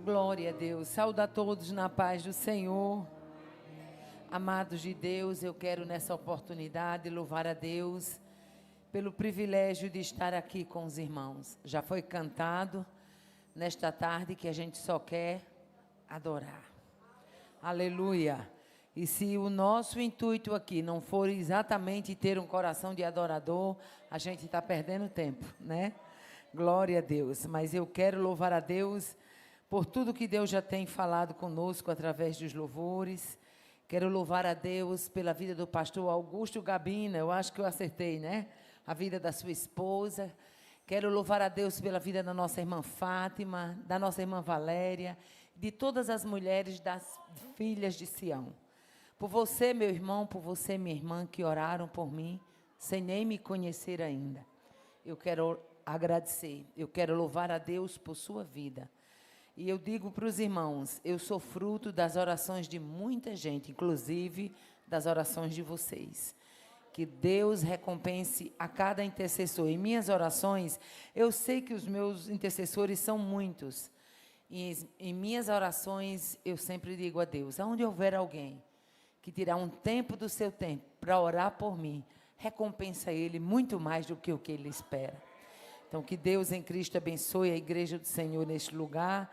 Glória a Deus. Saúde a todos na paz do Senhor. Amados de Deus, eu quero nessa oportunidade louvar a Deus pelo privilégio de estar aqui com os irmãos. Já foi cantado nesta tarde que a gente só quer adorar. Aleluia. E se o nosso intuito aqui não for exatamente ter um coração de adorador, a gente está perdendo tempo, né? Glória a Deus. Mas eu quero louvar a Deus por tudo que Deus já tem falado conosco através dos louvores. Quero louvar a Deus pela vida do pastor Augusto Gabina. Eu acho que eu acertei, né? A vida da sua esposa. Quero louvar a Deus pela vida da nossa irmã Fátima, da nossa irmã Valéria, de todas as mulheres das filhas de Sião. Por você, meu irmão, por você, minha irmã, que oraram por mim, sem nem me conhecer ainda. Eu quero agradecer, eu quero louvar a Deus por sua vida. E eu digo para os irmãos, eu sou fruto das orações de muita gente, inclusive das orações de vocês. Que Deus recompense a cada intercessor. Em minhas orações, eu sei que os meus intercessores são muitos. E em minhas orações, eu sempre digo a Deus, aonde houver alguém que tirar um tempo do seu tempo para orar por mim, recompensa ele muito mais do que o que ele espera. Então, que Deus em Cristo abençoe a igreja do Senhor neste lugar.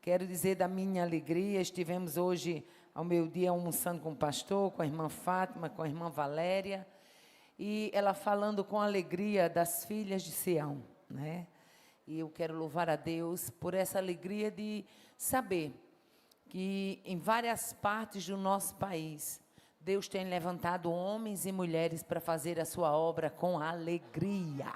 Quero dizer da minha alegria, estivemos hoje ao meio-dia almoçando com o pastor, com a irmã Fátima, com a irmã Valéria, e ela falando com alegria das filhas de Sião, né? E eu quero louvar a Deus por essa alegria de saber que em várias partes do nosso país, Deus tem levantado homens e mulheres para fazer a sua obra com alegria.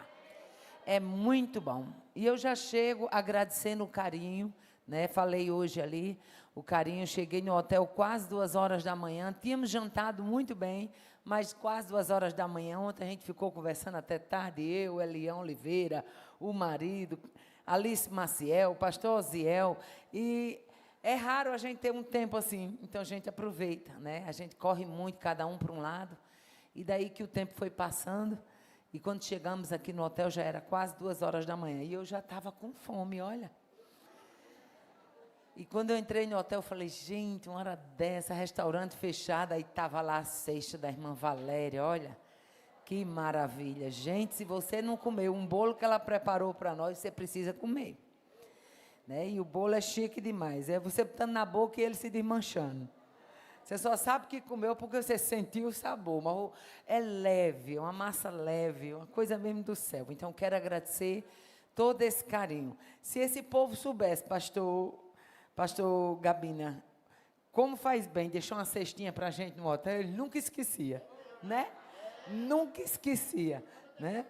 É muito bom. E eu já chego agradecendo o carinho, né? Falei hoje ali, o carinho, cheguei no hotel quase 2 horas da manhã, tínhamos jantado muito bem, mas quase 2 horas da manhã, ontem a gente ficou conversando até tarde, eu, Elião Oliveira, o marido, Alice Maciel, o pastor Oziel, e é raro a gente ter um tempo assim, então a gente aproveita, né? A gente corre muito, cada um para um lado, e daí que o tempo foi passando, e quando chegamos aqui no hotel já era quase 2 horas da manhã, e eu já estava com fome, olha. E quando eu entrei no hotel, eu falei, gente, uma hora dessa, restaurante fechado, aí estava lá a cesta da irmã Valéria, olha, que maravilha. Gente, se você não comeu um bolo que ela preparou para nós, você precisa comer. Né? E o bolo é chique demais, é você botando na boca e ele se desmanchando. Você só sabe que comeu porque você sentiu o sabor, mas é leve, uma massa leve, uma coisa mesmo do céu. Então, quero agradecer todo esse carinho. Se esse povo soubesse, pastor Gabina, como faz bem, deixou uma cestinha para a gente no hotel, ele nunca esquecia, né? Nunca esquecia, né?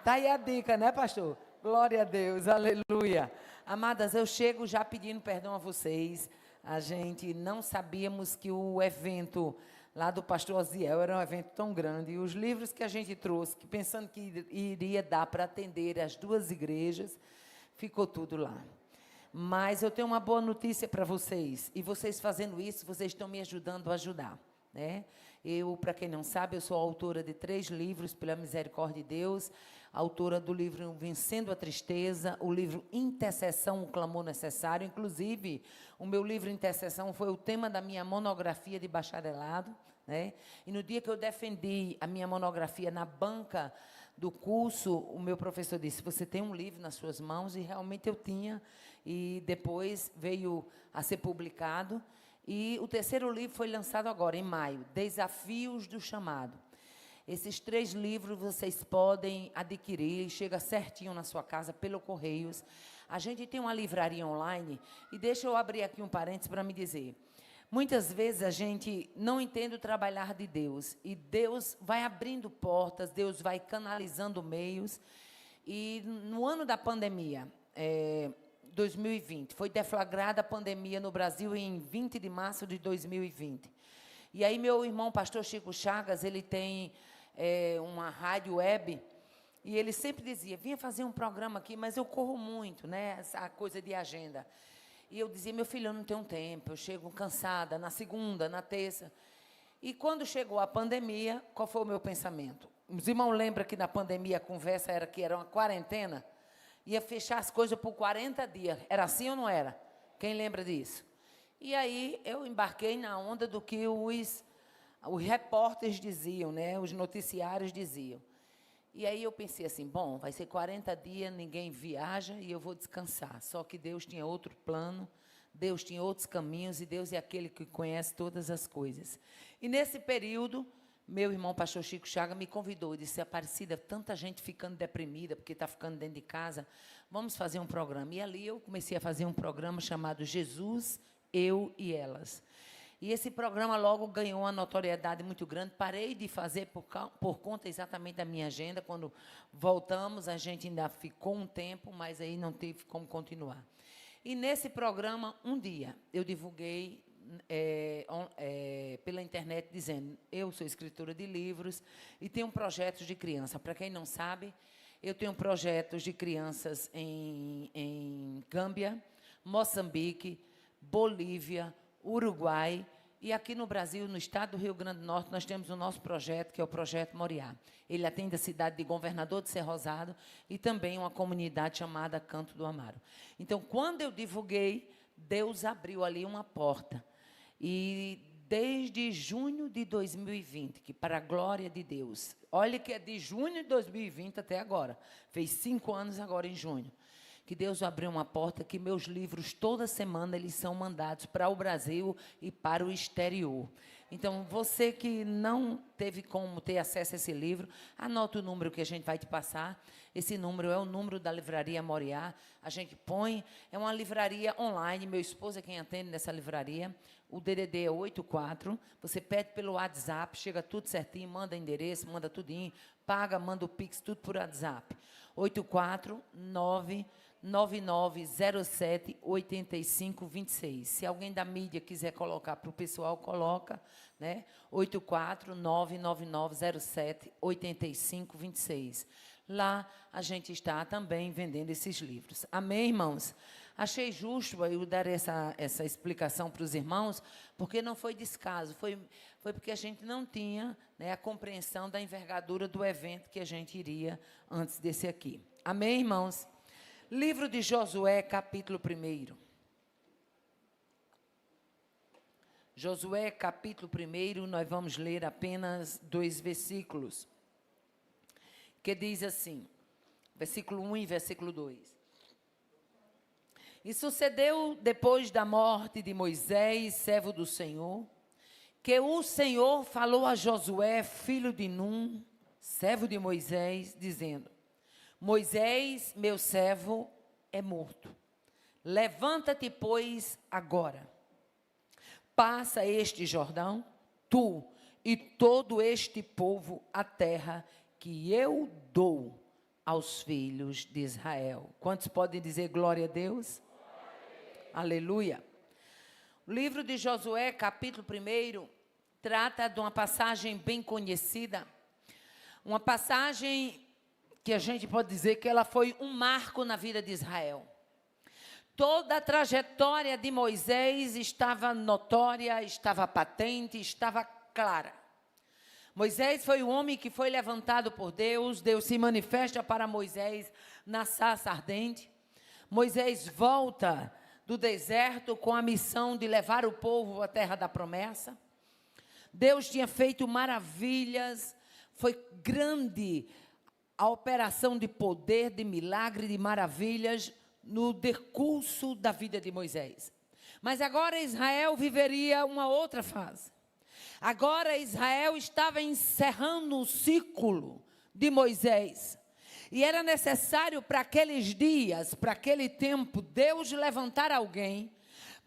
Tá aí a dica, né, pastor? Glória a Deus, aleluia. Amadas, eu chego já pedindo perdão a vocês. A gente não sabíamos que o evento lá do pastor Oziel era um evento tão grande. E os livros que a gente trouxe, que pensando que iria dar para atender as 2 igrejas, ficou tudo lá. Mas eu tenho uma boa notícia para vocês. E vocês fazendo isso, vocês estão me ajudando a ajudar, né? Eu, para quem não sabe, eu sou autora de 3 livros, pela misericórdia de Deus, autora do livro Vencendo a Tristeza, o livro Intercessão, o Clamor Necessário. Inclusive, o meu livro Intercessão foi o tema da minha monografia de bacharelado, né? E no dia que eu defendi a minha monografia na banca do curso, o meu professor disse, você tem um livro nas suas mãos, e realmente eu tinha, e depois veio a ser publicado. E o 3º livro foi lançado agora, em maio, Desafios do Chamado. Esses 3 livros vocês podem adquirir, chega certinho na sua casa, pelo Correios. A gente tem uma livraria online, e deixa eu abrir aqui um parênteses para me dizer. Muitas vezes a gente não entende o trabalhar de Deus, e Deus vai abrindo portas, Deus vai canalizando meios. E no ano da pandemia, 2020, foi deflagrada a pandemia no Brasil em 20 de março de 2020. E aí meu irmão, pastor Chico Chagas, ele tem uma rádio web, e ele sempre dizia, vinha fazer um programa aqui, mas eu corro muito, né, essa coisa de agenda. E eu dizia, meu filho, eu não tenho tempo, eu chego cansada na segunda, na terça. E quando chegou a pandemia, qual foi o meu pensamento? Os irmãos lembram que na pandemia a conversa era que era uma quarentena? ia fechar as coisas por 40 dias. Era assim ou não era? Quem lembra disso? E aí eu embarquei na onda do que os repórteres diziam, né? Os noticiários diziam. E aí eu pensei assim, bom, vai ser 40 dias, ninguém viaja e eu vou descansar. Só que Deus tinha outro plano, Deus tinha outros caminhos e Deus é aquele que conhece todas as coisas. E nesse período, meu irmão pastor Chico Chaga me convidou, disse, Aparecida, tanta gente ficando deprimida porque está ficando dentro de casa, vamos fazer um programa. E ali eu comecei a fazer um programa chamado Jesus, Eu e Elas. E esse programa logo ganhou uma notoriedade muito grande. Parei de fazer por conta exatamente da minha agenda. Quando voltamos, a gente ainda ficou um tempo, mas aí não teve como continuar. E nesse programa, um dia, eu divulguei pela internet dizendo, eu sou escritora de livros e tenho projetos de criança. Para quem não sabe, eu tenho projetos de crianças em Gâmbia, Moçambique, Bolívia, Uruguai, e aqui no Brasil, no estado do Rio Grande do Norte, nós temos o nosso projeto, que é o Projeto Moriá. Ele atende a cidade de Governador de Ser Rosado e também uma comunidade chamada Canto do Amaro. Então, quando eu divulguei, Deus abriu ali uma porta. E desde junho de 2020, que para a glória de Deus, olha que é de junho de 2020 até agora, fez 5 anos agora em junho, que Deus abriu uma porta que meus livros, toda semana, eles são mandados para o Brasil e para o exterior. Então, você que não teve como ter acesso a esse livro, anota o número que a gente vai te passar. Esse número é o número da Livraria Moriá. A gente põe, é uma livraria online, meu esposo é quem atende nessa livraria. O DDD é 84, você pede pelo WhatsApp, chega tudo certinho, manda endereço, manda tudinho, paga, manda o Pix, tudo por WhatsApp. 849-9907-8526. Se alguém da mídia quiser colocar para o pessoal, coloca, né? 849-9907-8526. Lá a gente está também vendendo esses livros. Amém, irmãos? Achei justo eu dar essa explicação para os irmãos, porque não foi descaso, foi porque a gente não tinha, né, a compreensão da envergadura do evento que a gente iria antes desse aqui. Amém, irmãos? Livro de Josué, capítulo 1. Josué, capítulo 1, nós vamos ler apenas 2 versículos, que diz assim, versículo 1 e versículo 2. E sucedeu depois da morte de Moisés, servo do Senhor, que o Senhor falou a Josué, filho de Num, servo de Moisés, dizendo, Moisés, meu servo, é morto. Levanta-te, pois, agora. Passa este Jordão, tu e todo este povo, a terra que eu dou aos filhos de Israel. Quantos podem dizer glória a Deus? Aleluia. O livro de Josué, capítulo 1, trata de uma passagem bem conhecida. Uma passagem que a gente pode dizer que ela foi um marco na vida de Israel. Toda a trajetória de Moisés estava notória, estava patente, estava clara. Moisés foi o homem que foi levantado por Deus. Deus se manifesta para Moisés na sarça ardente. Moisés volta do deserto com a missão de levar o povo à terra da promessa. Deus tinha feito maravilhas, foi grande a operação de poder, de milagre, de maravilhas no decurso da vida de Moisés. Mas agora Israel viveria uma outra fase. Agora Israel estava encerrando o ciclo de Moisés. E era necessário para aqueles dias, para aquele tempo, Deus levantar alguém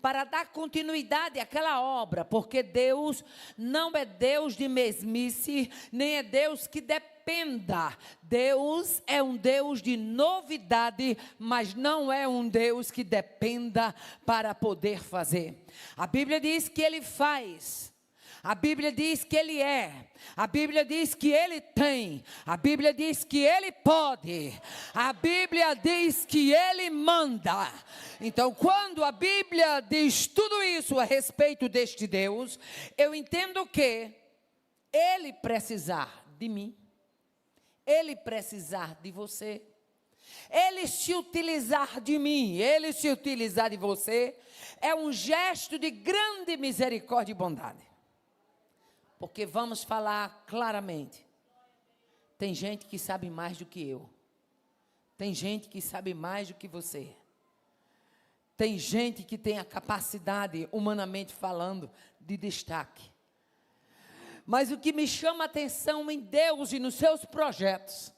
para dar continuidade àquela obra, porque Deus não é Deus de mesmice, nem é Deus que dependa. Deus é um Deus de novidade, mas não é um Deus que dependa para poder fazer. A Bíblia diz que Ele faz. A Bíblia diz que Ele é, a Bíblia diz que Ele tem, a Bíblia diz que Ele pode, a Bíblia diz que Ele manda. Então, quando a Bíblia diz tudo isso a respeito deste Deus, eu entendo que Ele precisar de mim, Ele precisar de você, Ele se utilizar de mim, Ele se utilizar de você, é um gesto de grande misericórdia e bondade. Porque vamos falar claramente, tem gente que sabe mais do que eu. Tem gente que sabe mais do que você. Tem gente que tem a capacidade, humanamente falando, de destaque. Mas o que me chama a atenção em Deus e nos seus projetos,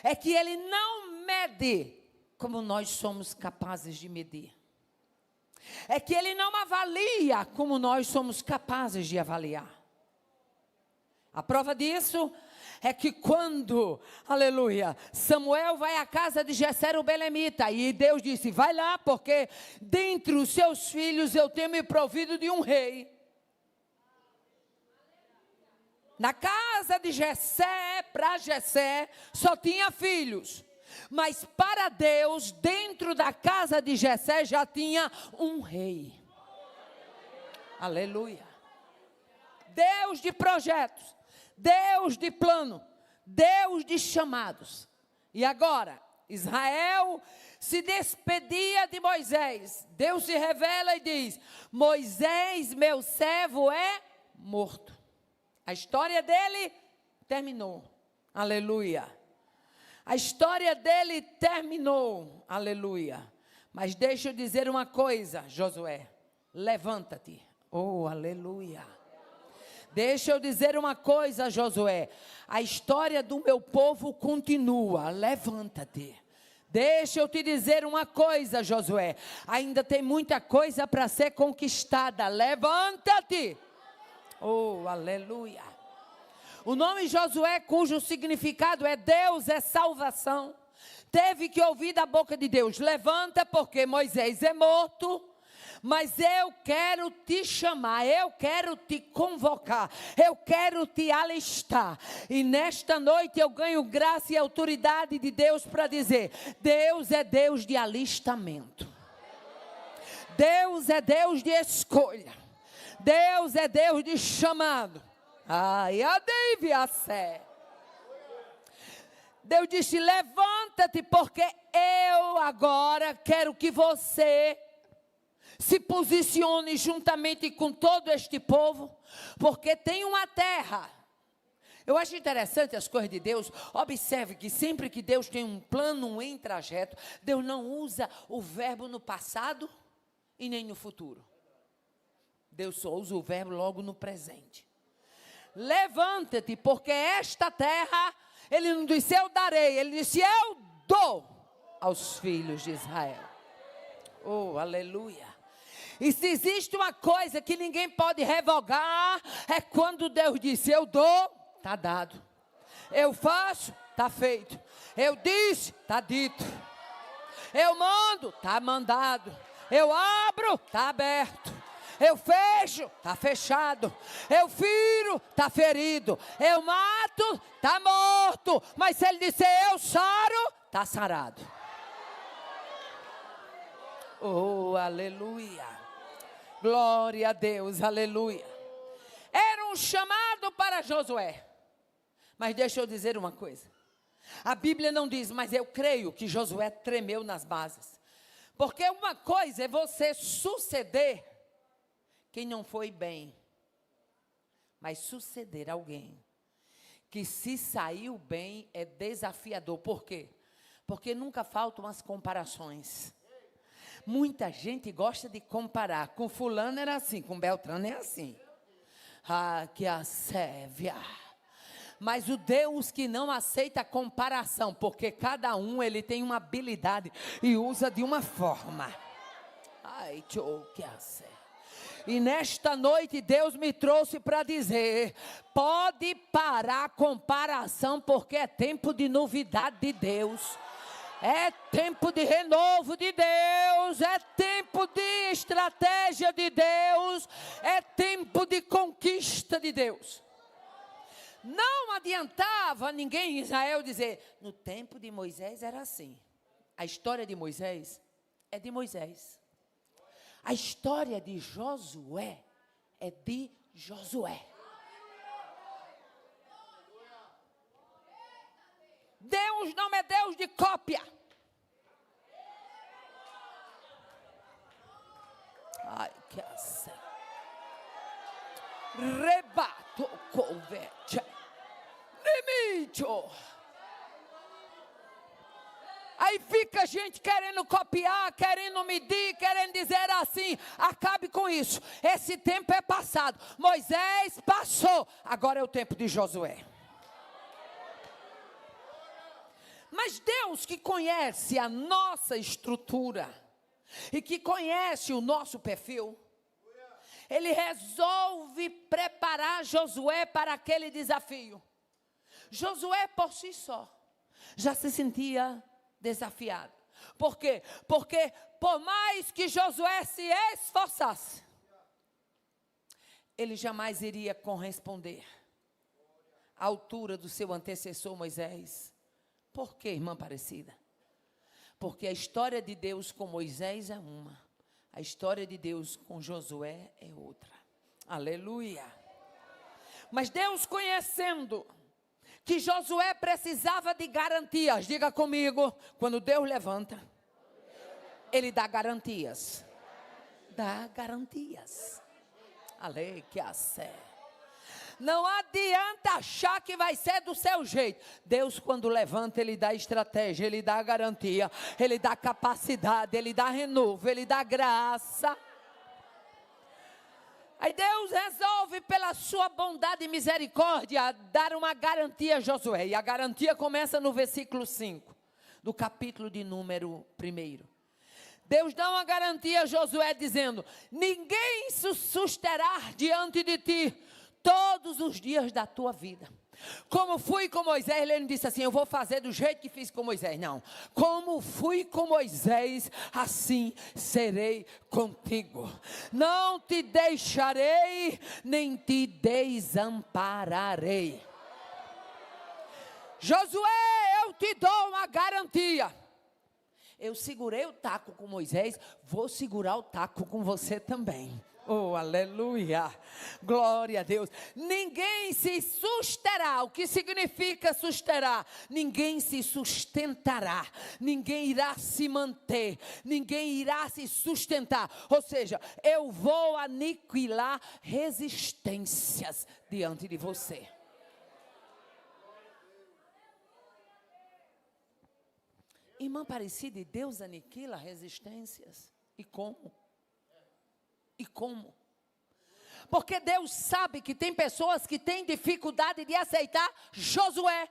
é que Ele não mede como nós somos capazes de medir. É que Ele não avalia como nós somos capazes de avaliar. A prova disso é que quando, aleluia, Samuel vai à casa de Jessé o belemita, e Deus disse, vai lá, porque dentre os seus filhos eu tenho me provido de um rei. Na casa de Jessé, para Jessé, só tinha filhos. Mas para Deus, dentro da casa de Jessé, já tinha um rei. Aleluia. Deus de projetos, Deus de plano, Deus de chamados. E agora, Israel se despedia de Moisés. Deus se revela e diz, Moisés, meu servo, é morto. A história dele terminou. Aleluia. A história dele terminou. Aleluia. Mas deixa eu dizer uma coisa, Josué. Levanta-te. Oh, aleluia. Deixa eu dizer uma coisa, Josué. A história do meu povo continua. Levanta-te. Deixa eu te dizer uma coisa, Josué. Ainda tem muita coisa para ser conquistada. Levanta-te. Oh, aleluia. O nome Josué, cujo significado é Deus é salvação, teve que ouvir da boca de Deus, levanta porque Moisés é morto, mas eu quero te chamar, eu quero te convocar, eu quero te alistar. E nesta noite eu ganho graça e autoridade de Deus para dizer, Deus é Deus de alistamento. Deus é Deus de escolha. Deus é Deus de chamado. Ai, Sé. Deus disse, levanta-te, porque eu agora quero que você se posicione juntamente com todo este povo, porque tem uma terra. Eu acho interessante as coisas de Deus. Observe que sempre que Deus tem um plano em trajeto, Deus não usa o verbo no passado e nem no futuro. Deus só usa o verbo logo no presente. Levanta-te, porque esta terra, Ele não disse eu darei, Ele disse eu dou aos filhos de Israel. Oh, aleluia. E se existe uma coisa que ninguém pode revogar, é quando Deus disse eu dou, está dado. Eu faço, está feito. Eu disse, está dito. Eu mando, está mandado. Eu abro, está aberto. Eu fecho, está fechado. Eu firo, está ferido. Eu mato, está morto. Mas se Ele disser eu saro, está sarado. Oh, aleluia. Glória a Deus, aleluia. Era um chamado para Josué. Mas deixa eu dizer uma coisa. A Bíblia não diz, mas eu creio que Josué tremeu nas bases. Porque uma coisa é você suceder quem não foi bem, mas suceder alguém que se saiu bem é desafiador. Por quê? Porque nunca faltam as comparações. Muita gente gosta de comparar. Com fulano era assim, com Beltrano é assim. Ah, que assévia. Mas o Deus que não aceita comparação, porque cada um ele tem uma habilidade e usa de uma forma. Ai, que assévia. E nesta noite Deus me trouxe para dizer, pode parar a comparação, porque é tempo de novidade de Deus. É tempo de renovo de Deus, é tempo de estratégia de Deus, é tempo de conquista de Deus. Não adiantava ninguém em Israel dizer, no tempo de Moisés era assim. A história de Moisés é de Moisés. A história de Josué é de Josué. Deus não é Deus de cópia. Ai, que assim. Rebato convete. Limite. Aí fica gente querendo copiar, querendo medir, querendo dizer assim, acabe com isso. Esse tempo é passado. Moisés passou, agora é o tempo de Josué. Mas Deus que conhece a nossa estrutura e que conhece o nosso perfil, Ele resolve preparar Josué para aquele desafio. Josué por si só já se sentia desafiado. Por quê? Porque por mais que Josué se esforçasse, ele jamais iria corresponder à altura do seu antecessor Moisés. Por quê, irmã Aparecida? Porque a história de Deus com Moisés é uma, a história de Deus com Josué é outra. Aleluia! Mas Deus, conhecendo que Josué precisava de garantias, diga comigo, quando Deus levanta, Ele dá garantias. Dá garantias. Ale que a sé. Não adianta achar que vai ser do seu jeito. Deus, quando levanta, Ele dá estratégia, Ele dá garantia, Ele dá capacidade, Ele dá renovo, Ele dá graça. Aí Deus resolve, pela sua bondade e misericórdia, dar uma garantia a Josué. E a garantia começa no versículo 5, do capítulo de número 1. Deus dá uma garantia a Josué dizendo: ninguém se susterá diante de ti todos os dias da tua vida. Como fui com Moisés, ele não disse assim, eu vou fazer do jeito que fiz com Moisés. Não, como fui com Moisés, assim serei contigo. Não te deixarei, nem te desampararei. Josué, eu te dou uma garantia. Eu segurei o taco com Moisés, vou segurar o taco com você também. Oh, aleluia, glória a Deus. Ninguém se susterá. O que significa susterá? Ninguém se sustentará, ninguém irá se manter, ninguém irá se sustentar. Ou seja, eu vou aniquilar resistências diante de você. Irmã Aparecida, Deus aniquila resistências. E como? E como? Porque Deus sabe que tem pessoas que têm dificuldade de aceitar Josué.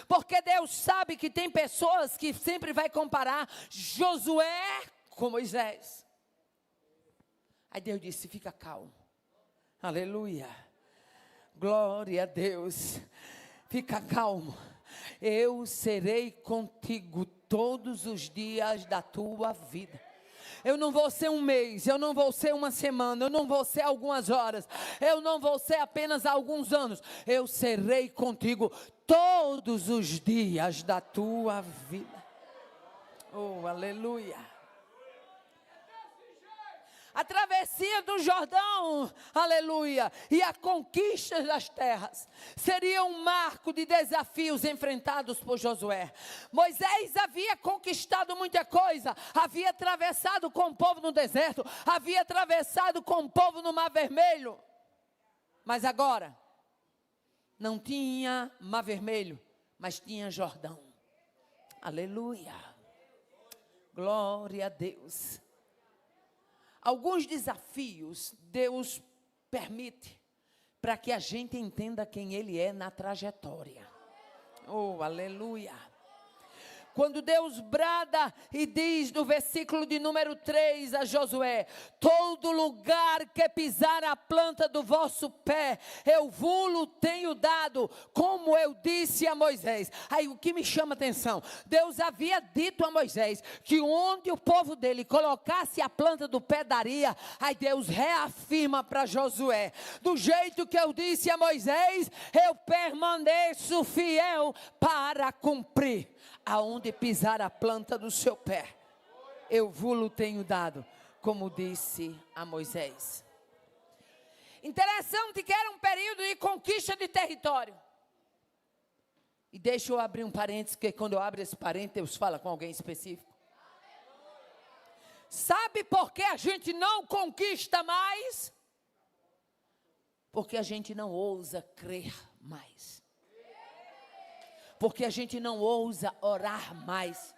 Porque Deus sabe que tem pessoas que sempre vai comparar Josué com Moisés. Aí Deus disse, fica calmo. Aleluia. Glória a Deus. Fica calmo. Eu serei contigo todos os dias da tua vida. Eu não vou ser um mês, eu não vou ser uma semana, eu não vou ser algumas horas, eu não vou ser apenas alguns anos. Eu serei contigo todos os dias da tua vida. Oh, aleluia. A travessia do Jordão, aleluia, e a conquista das terras, seria um marco de desafios enfrentados por Josué. Moisés havia conquistado muita coisa, havia atravessado com o povo no deserto, havia atravessado com o povo no Mar Vermelho, mas agora, não tinha Mar Vermelho, mas tinha Jordão. Aleluia, glória a Deus. Alguns desafios Deus permite para que a gente entenda quem Ele é na trajetória. Oh, aleluia. Quando Deus brada e diz no versículo de número 3 a Josué: todo lugar que pisar a planta do vosso pé, eu vos tenho dado, como eu disse a Moisés. Aí o que me chama a atenção, Deus havia dito a Moisés que onde o povo dele colocasse a planta do pé daria. Aí Deus reafirma para Josué: do jeito que eu disse a Moisés, eu permaneço fiel para cumprir. Aonde pisar a planta do seu pé, eu vos tenho dado, como disse a Moisés. Interessante que era um período de conquista de território. E deixa eu abrir um parênteses, porque quando eu abro esse parênteses, Deus fala com alguém específico. Sabe por que a gente não conquista mais? Porque a gente não ousa crer mais. Porque a gente não ousa orar mais.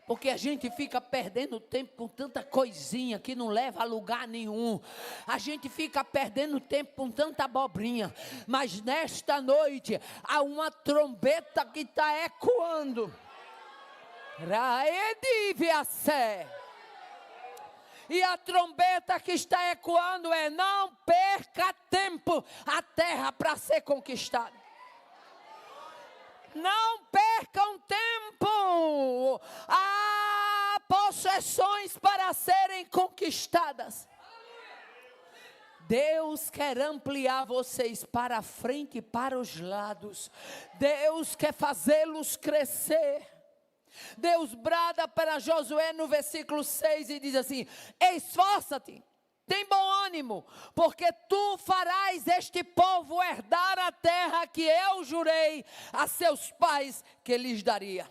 Porque a gente fica perdendo tempo com tanta coisinha que não leva a lugar nenhum. A gente fica perdendo tempo com tanta abobrinha. Mas nesta noite há uma trombeta que está ecoando. E a trombeta que está ecoando é: não perca tempo, a terra para ser conquistada. Não percam tempo, há possessões para serem conquistadas. Deus quer ampliar vocês para a frente e para os lados. Deus quer fazê-los crescer. Deus brada para Josué no versículo 6 e diz assim: esforça-te, tem bom ânimo, porque tu farás este povo herdar a terra que eu jurei a seus pais que lhes daria.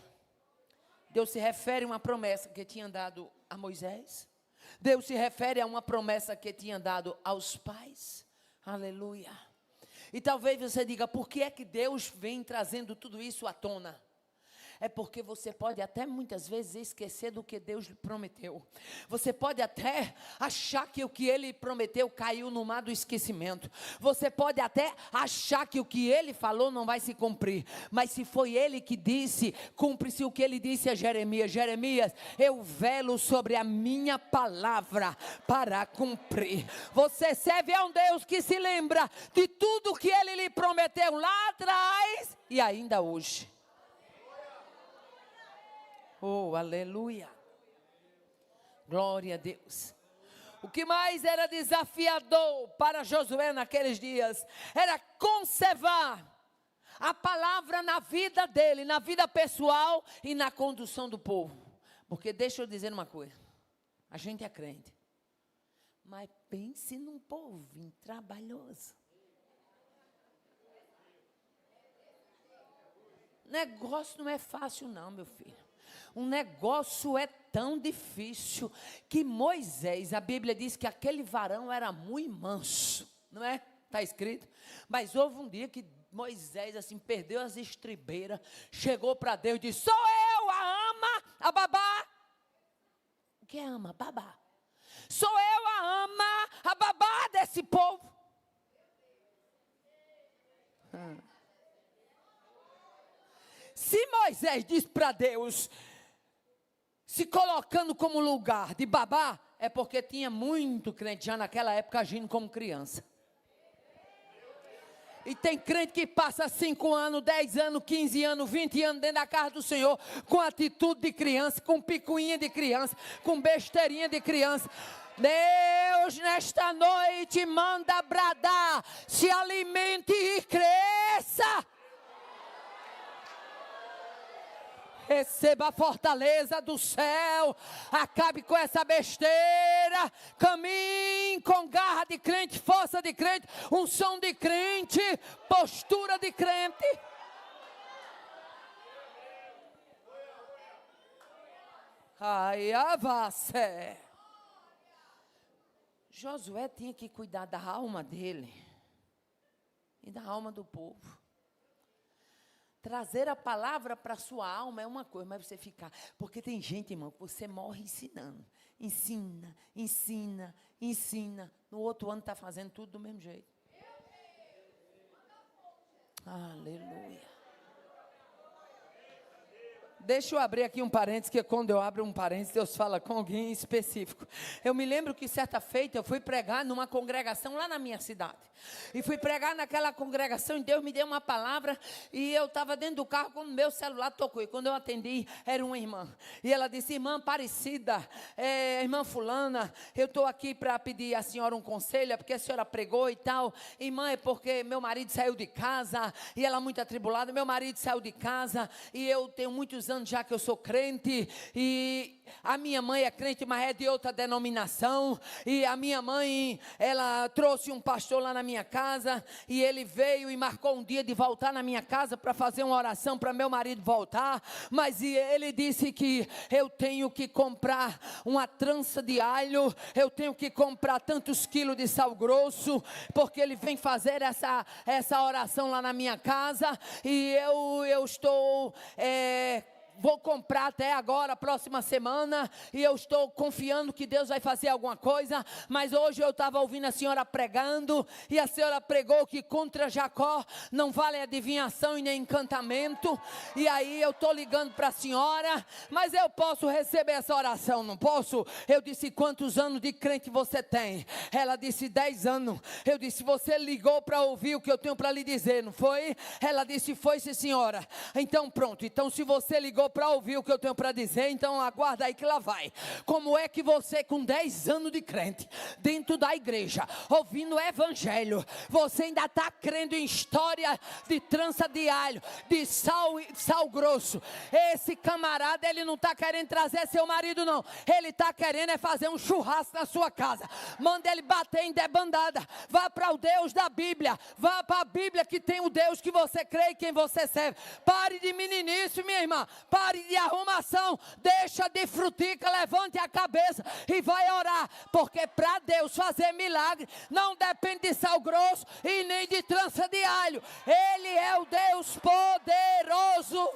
Deus se refere a uma promessa que tinha dado a Moisés. Deus se refere a uma promessa que tinha dado aos pais. Aleluia. E talvez você diga: por que é que Deus vem trazendo tudo isso à tona? É porque você pode até muitas vezes esquecer do que Deus lhe prometeu. Você pode até achar que o que Ele prometeu caiu no mar do esquecimento. Você pode até achar que o que Ele falou não vai se cumprir. Mas se foi Ele que disse, cumpre-se o que Ele disse a Jeremias: Jeremias, eu velo sobre a minha palavra para cumprir. Você serve a um Deus que se lembra de tudo que Ele lhe prometeu lá atrás e ainda hoje. Oh, aleluia. Glória a Deus. O que mais era desafiador para Josué naqueles dias era conservar a palavra na vida dele, na vida pessoal e na condução do povo. Porque deixa eu dizer uma coisa: a gente é crente, mas pense num povinho trabalhoso. Negócio não é fácil não, meu filho. Um negócio é tão difícil que Moisés, a Bíblia diz que aquele varão era muito manso, não é? Está escrito. Mas houve um dia que Moisés assim perdeu as estribeiras, chegou para Deus e disse: sou eu a ama, a babá. O que é ama? Babá. Sou eu a ama, a babá desse povo. Se Moisés diz para Deus, se colocando como lugar de babá, é porque tinha muito crente já naquela época agindo como criança. E tem crente que passa 5 anos, 10 anos, 15 anos, 20 anos dentro da casa do Senhor, com atitude de criança, com picuinha de criança, com besteirinha de criança. Deus nesta noite manda bradar: se alimente e cresça. Receba a fortaleza do céu, acabe com essa besteira, caminhe com garra de crente, força de crente, unção de crente, postura de crente. Ai, avasse. Josué tinha que cuidar da alma dele e da alma do povo. Trazer a palavra para a sua alma é uma coisa, mas você ficar... Porque tem gente, irmão, que você morre ensinando. Ensina, ensina, ensina. No outro ano está fazendo tudo do mesmo jeito. Aleluia. Deixa eu abrir aqui um parênteses, que quando eu abro um parênteses, Deus fala com alguém específico. Eu me lembro que certa feita eu fui pregar numa congregação lá na minha cidade. E fui pregar naquela congregação e Deus me deu uma palavra e eu estava dentro do carro quando meu celular tocou. E quando eu atendi, era uma irmã. E ela disse: irmã Aparecida, irmã fulana, eu estou aqui para pedir à senhora um conselho, porque a senhora pregou e tal. Irmã, é porque meu marido saiu de casa e ela muito atribulada. Meu marido saiu de casa e eu tenho muitos anos anos já que eu sou crente, e a minha mãe é crente, mas é de outra denominação, e a minha mãe, ela trouxe um pastor lá na minha casa, e ele veio e marcou um dia de voltar na minha casa para fazer uma oração para meu marido voltar, mas ele disse que eu tenho que comprar uma trança de alho, eu tenho que comprar tantos quilos de sal grosso, porque ele vem fazer essa oração lá na minha casa, e eu estou vou comprar até agora, próxima semana, e eu estou confiando que Deus vai fazer alguma coisa. Mas hoje eu estava ouvindo a senhora pregando, e a senhora pregou que contra Jacó não vale adivinhação e nem encantamento, e aí eu estou ligando para a senhora, mas eu posso receber essa oração, não posso? Eu disse, quantos anos de crente você tem? Ela disse, 10 anos. Eu disse, você ligou para ouvir o que eu tenho para lhe dizer, não foi? Ela disse, foi sim senhora. Então pronto, então se você ligou para ouvir o que eu tenho para dizer, então aguarda aí que lá vai. Como é que você com 10 anos de crente, dentro da igreja, ouvindo o evangelho, você ainda está crendo em história de trança de alho, de sal grosso? Esse camarada, ele não está querendo trazer seu marido não, ele está querendo é fazer um churrasco na sua casa. Manda ele bater em debandada, vá para o Deus da Bíblia, vá para a Bíblia que tem o Deus que você crê e quem você serve. Pare de meninice, minha irmã, pare de arrumação, deixa de frutica, levante a cabeça e vai orar, porque para Deus fazer milagre, não depende de sal grosso e nem de trança de alho. Ele é o Deus poderoso.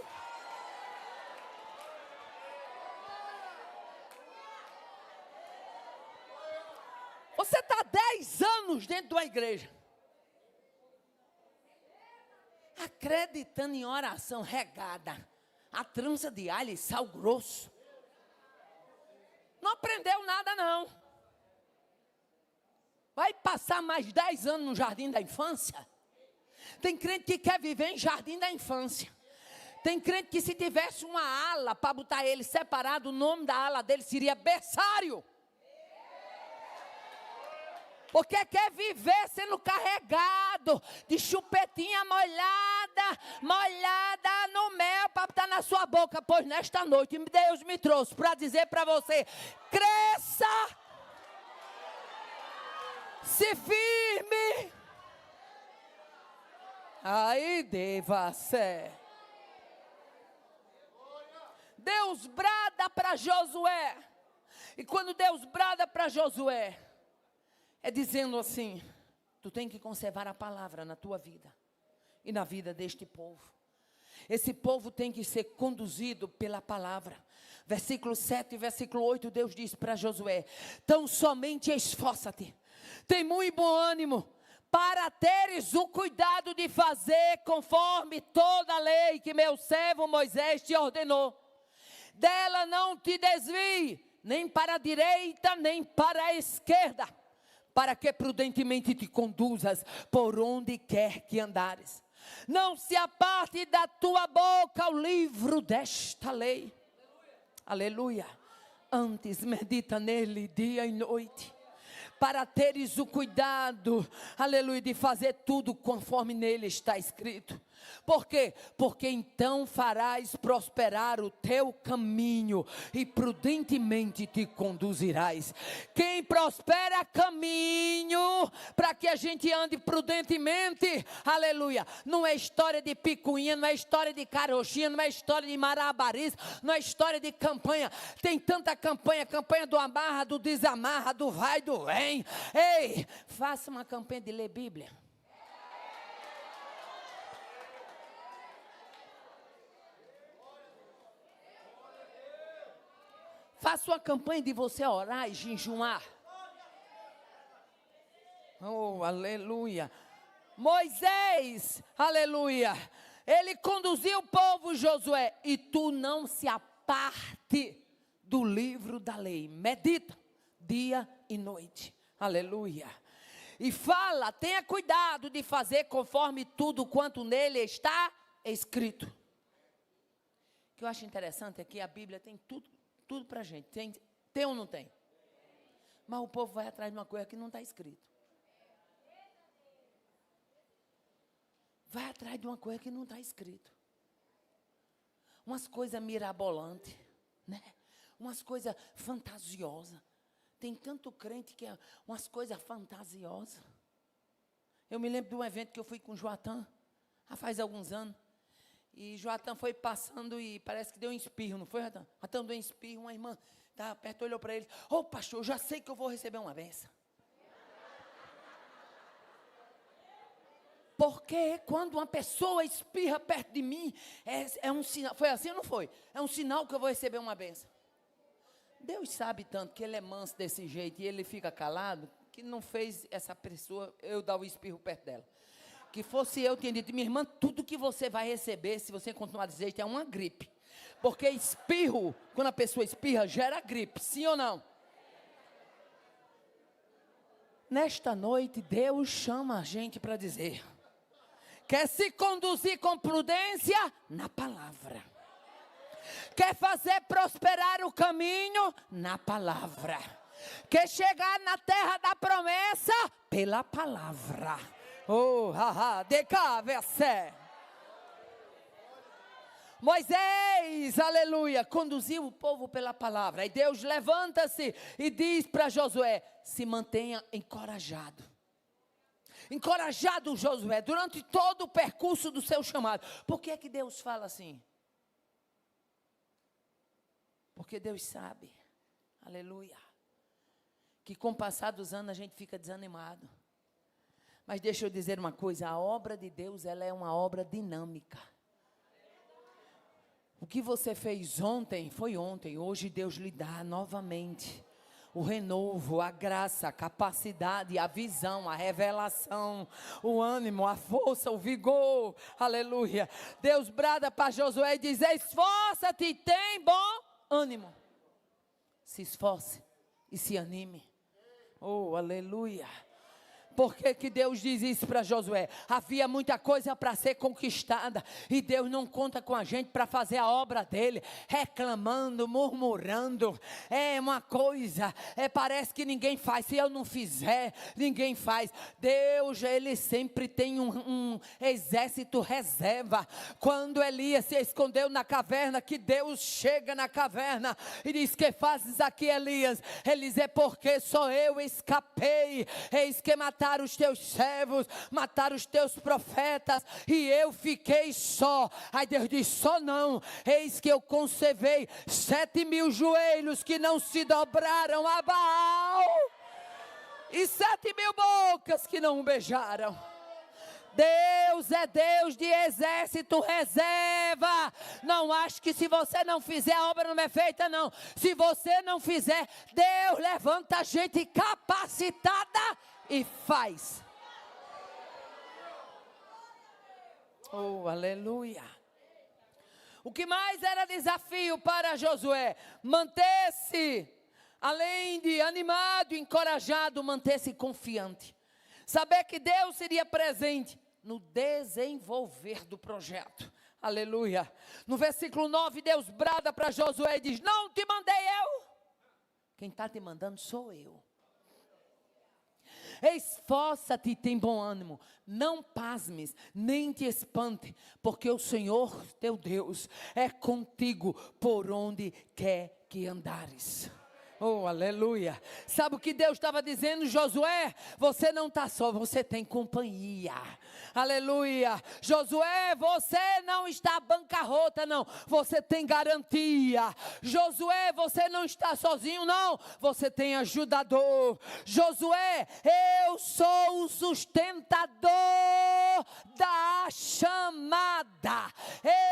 Você está 10 anos dentro de uma igreja, acreditando em oração regada a trança de alho e sal grosso. Não aprendeu nada não. Vai passar mais 10 anos no jardim da infância. Tem crente que quer viver em jardim da infância. Tem crente que se tivesse uma ala para botar ele separado, o nome da ala dele seria berçário. Porque quer viver sendo carregado de chupetinha molhada no mel para botar na sua boca. Pois nesta noite Deus me trouxe para dizer para você, cresça, se firme. Aí deva ser. Deus brada para Josué. E quando Deus brada para Josué, é dizendo assim, tu tem que conservar a palavra na tua vida e na vida deste povo. Esse povo tem que ser conduzido pela palavra. Versículo 7 e versículo 8, Deus diz para Josué, tão somente esforça-te, tem muito bom ânimo, para teres o cuidado de fazer conforme toda a lei que meu servo Moisés te ordenou. Dela não te desvie, nem para a direita, nem para a esquerda, para que prudentemente te conduzas por onde quer que andares. Não se aparte da tua boca o livro desta lei. Aleluia. Antes medita nele dia e noite, para teres o cuidado, aleluia, de fazer tudo conforme nele está escrito. Por quê? Porque então farás prosperar o teu caminho e prudentemente te conduzirás. Quem prospera caminho para que a gente ande prudentemente, aleluia, não é história de picuinha, não é história de carochinha, não é história de marabariz, não é história de campanha. Tem tanta campanha, campanha do amarra, do desamarra, do vai, do vem. Ei, faça uma campanha de ler Bíblia. Faça uma campanha de você orar e jejuar. Oh, aleluia. Moisés, aleluia, ele conduziu o povo, Josué, e tu não se aparte do livro da lei. Medita dia e noite. Aleluia. E fala, tenha cuidado de fazer conforme tudo quanto nele está escrito. O que eu acho interessante é que a Bíblia tem tudo para a gente. Tem ou não tem? Mas o povo vai atrás de uma coisa que não está escrito. Vai atrás de uma coisa que não está escrito. umas coisas mirabolantes, né? Umas coisas fantasiosas. Tem tanto crente que é umas coisas fantasiosas. Eu me lembro de um evento que eu fui com o Joatan, faz alguns anos. E Joatan foi passando e parece que deu um espirro, não foi, Joatan? Joatan deu um espirro, uma irmã estava perto, olhou para ele. Ô, pastor, eu já sei que eu vou receber uma benção. Porque quando uma pessoa espirra perto de mim, é um sinal. Foi assim ou não foi? É um sinal que eu vou receber uma benção. Deus sabe tanto que ele é manso desse jeito e ele fica calado, que não fez essa pessoa eu dar o espirro perto dela. Que fosse eu, tinha dito, minha irmã, tudo que você vai receber, se você continuar desse jeito, é uma gripe. Porque espirro, quando a pessoa espirra, gera gripe, sim ou não? Nesta noite, Deus chama a gente para dizer: quer se conduzir com prudência na palavra. Quer fazer prosperar o caminho na palavra. Quer chegar na terra da promessa pela palavra. Oh, haha, de cá, versé. Moisés, aleluia, conduziu o povo pela palavra. E Deus levanta-se e diz para Josué: se mantenha encorajado. Encorajado, Josué, durante todo o percurso do seu chamado. Por que é que Deus fala assim? Porque Deus sabe, aleluia, que com o passar dos anos a gente fica desanimado. Mas deixa eu dizer uma coisa, a obra de Deus, ela é uma obra dinâmica. O que você fez ontem, foi ontem, hoje Deus lhe dá novamente o renovo, a graça, a capacidade, a visão, a revelação, o ânimo, a força, o vigor, aleluia. Deus brada para Josué e diz: esforça-te e tem bom ânimo. Se esforce e se anime. Oh, aleluia. Por que que Deus diz isso para Josué? Havia muita coisa para ser conquistada. E Deus não conta com a gente para fazer a obra dele. Reclamando, murmurando. É uma coisa. Parece que ninguém faz. Se eu não fizer, ninguém faz. Deus, ele sempre tem um exército reserva. Quando Elias se escondeu na caverna, que Deus chega na caverna e diz: que fazes aqui, Elias? Ele diz: é porque só eu escapei. Eis que mataram os teus servos, mataram os teus profetas, e eu fiquei só. Aí Deus diz: só não, eis que eu conservei 7.000 joelhos que não se dobraram a Baal, e 7.000 bocas que não o beijaram. Deus é Deus de exército reserva. Não acho que se você não fizer, a obra não é feita, não. Se você não fizer, Deus levanta gente capacitada e faz. Oh, aleluia. O que mais era desafio para Josué? Manter-se, além de animado, encorajado, manter-se confiante. Saber que Deus seria presente no desenvolver do projeto. Aleluia. No versículo 9, Deus brada para Josué e diz: não te mandei eu. Quem está te mandando sou eu. Esforça-te e tem bom ânimo. Não pasmes, nem te espante, porque o Senhor teu Deus é contigo por onde quer que andares. Oh, aleluia. Sabe o que Deus estava dizendo, Josué? Você não está só, você tem companhia. Aleluia. Josué, você não está bancarrota, não. Você tem garantia. Josué, você não está sozinho, não. Você tem ajudador. Josué, eu sou o sustentador da chamada.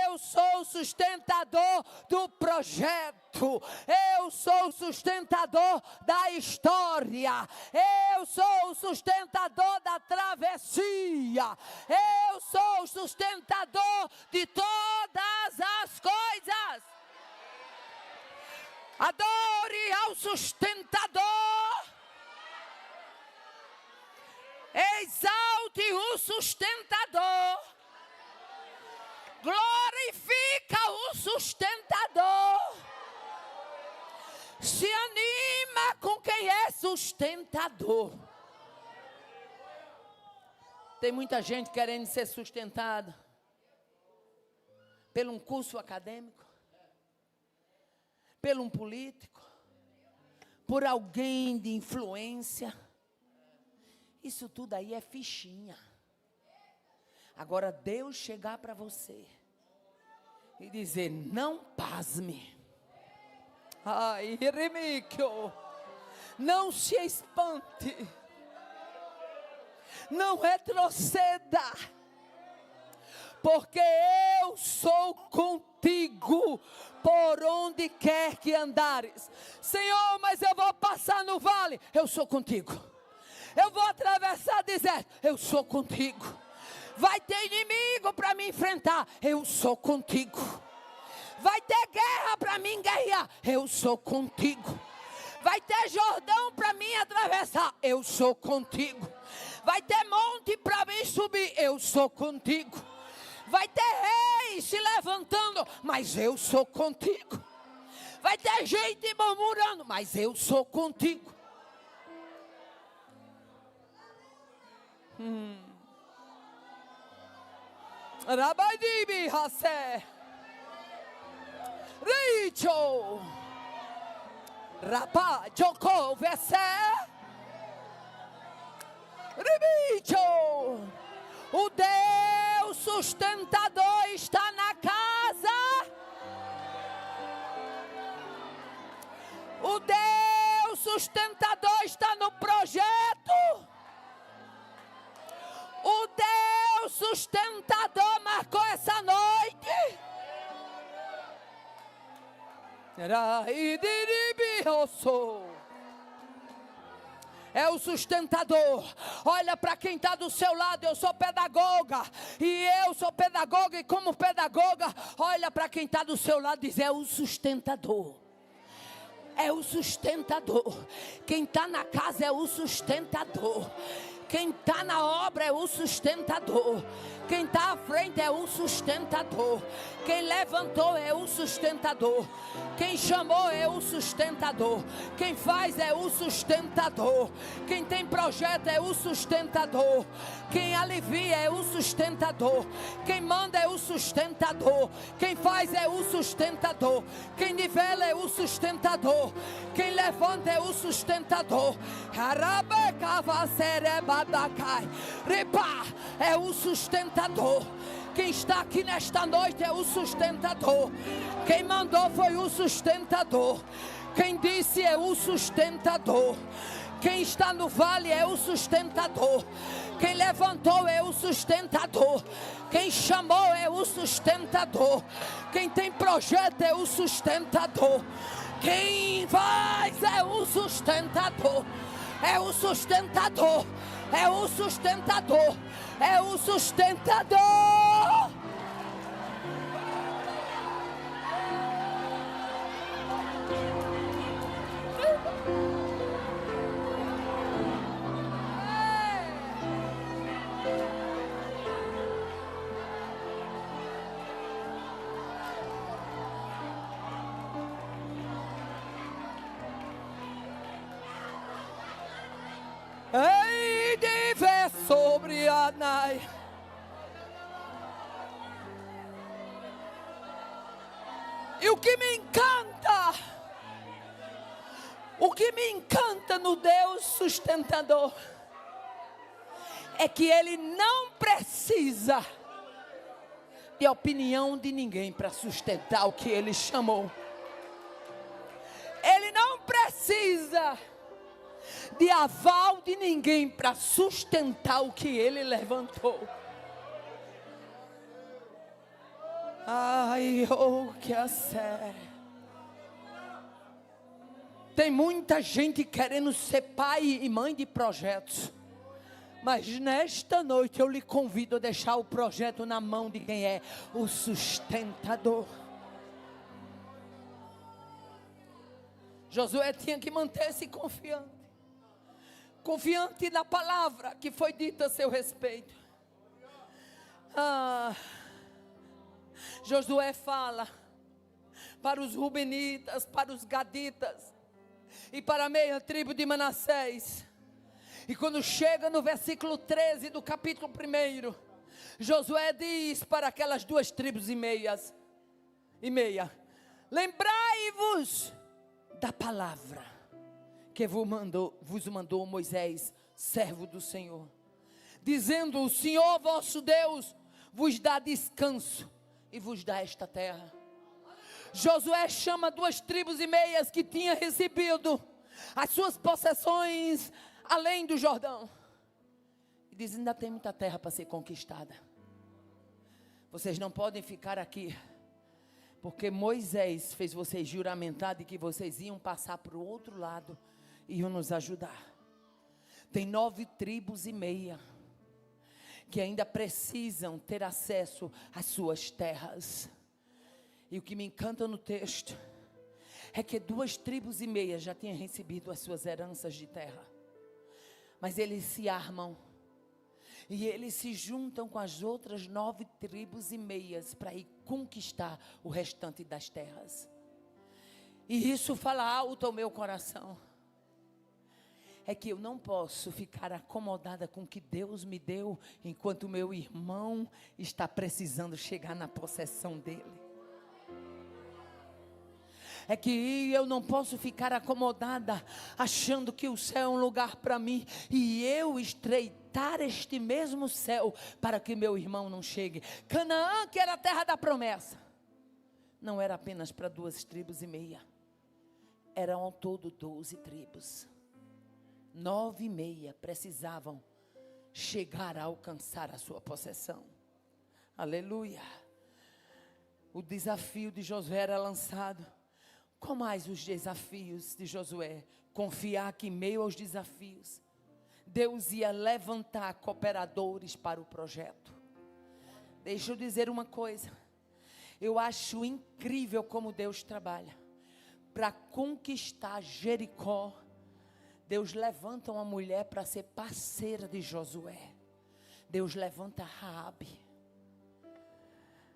Eu sou o sustentador do projeto. Eu sou o sustentador da história. Eu sou o sustentador da travessia. Eu sou o sustentador de todas as coisas. Adore ao sustentador. Exalte o sustentador. Glorifica o sustentador. Se anima com quem é sustentador. Tem muita gente querendo ser sustentada por um curso acadêmico, por um político, por alguém de influência. Isso tudo aí é fichinha. Agora Deus chegar para você e dizer: não pasme. Ai, Remíquio, não se espante. Não retroceda. Porque eu sou contigo por onde quer que andares. Senhor, mas eu vou passar no vale. Eu sou contigo. Eu vou atravessar deserto. Eu sou contigo. Vai ter inimigo para me enfrentar. Eu sou contigo. Vai ter guerra para mim guerrear. Eu sou contigo. Vai ter Jordão para mim atravessar. Eu sou contigo. Vai ter monte para mim subir. Eu sou contigo. Vai ter reis se levantando, mas eu sou contigo. Vai ter gente murmurando, mas eu sou contigo. Rabadibi Hasse Richo Rapa Joko Vese Ribicho. O Deus sustentador está na casa. O Deus sustentador está no projeto. O Deus sustentador marcou essa noite. É o sustentador. Olha para quem está do seu lado. Eu sou pedagoga. E eu sou pedagoga. E como pedagoga, olha para quem está do seu lado e diz: é o sustentador. É o sustentador. Quem está na casa é o sustentador. Quem está na obra é o sustentador. Quem está à frente é o sustentador. Quem levantou é o sustentador. Quem chamou é o sustentador. Quem faz é o sustentador. Quem tem projeto é o sustentador. Quem alivia é o sustentador. Quem manda é o sustentador. Quem faz é o sustentador. Quem nivela é o sustentador. Quem levanta é o sustentador. É o sustentador. Quem está aqui nesta noite é o sustentador. Quem mandou foi o sustentador. Quem disse é o sustentador. Quem está no vale é o sustentador. Quem levantou é o sustentador. Quem chamou é o sustentador. Quem tem projeto é o sustentador. Quem faz é o sustentador. É o sustentador. É o sustentador. É o sustentador. Ei, de ver sobre a nai. E o que me encanta no Deus sustentador é que Ele não precisa de opinião de ninguém para sustentar o que Ele chamou. Ele não precisa de aval de ninguém para sustentar o que Ele levantou. Ai, oh, que a sério. Tem muita gente querendo ser pai e mãe de projetos. Mas nesta noite eu lhe convido a deixar o projeto na mão de quem é o sustentador. Josué tinha que manter-se confiante. Confiante na palavra que foi dita a seu respeito. Josué fala para os Rubenitas, para os Gaditas e para a meia tribo de Manassés. E quando chega no versículo 13 do capítulo 1, Josué diz para aquelas duas tribos e meia: lembrai lembrai-vos da palavra que vos mandou Moisés, servo do Senhor, dizendo: o Senhor vosso Deus vos dá descanso e vos dá esta terra. Josué chama 2,5 tribos que tinha recebido as suas possessões além do Jordão, e diz: ainda tem muita terra para ser conquistada. Vocês não podem ficar aqui, porque Moisés fez vocês juramentar de que vocês iam passar para o outro lado e iam nos ajudar. Tem 9,5 tribos que ainda precisam ter acesso às suas terras. E o que me encanta no texto é que 2,5 tribos já tinham recebido as suas heranças de terra, mas eles se armam e eles se juntam com as outras 9,5 tribos para ir conquistar o restante das terras. E isso fala alto ao meu coração. É que eu não posso ficar acomodada com o que Deus me deu, enquanto meu irmão está precisando chegar na possessão dele. É que eu não posso ficar acomodada, achando que o céu é um lugar para mim, e eu estreitar este mesmo céu, para que meu irmão não chegue. Canaã, que era a terra da promessa, não era apenas para 2,5 tribos, eram ao todo 12 tribos. 9,5 precisavam chegar a alcançar a sua possessão. Aleluia. O desafio de Josué era lançado. Qual mais os desafios de Josué? Confiar que em meio aos desafios, Deus ia levantar cooperadores para o projeto. Deixa eu dizer uma coisa. Eu acho incrível como Deus trabalha. Para conquistar Jericó, Deus levanta uma mulher para ser parceira de Josué. Deus levanta Raabe.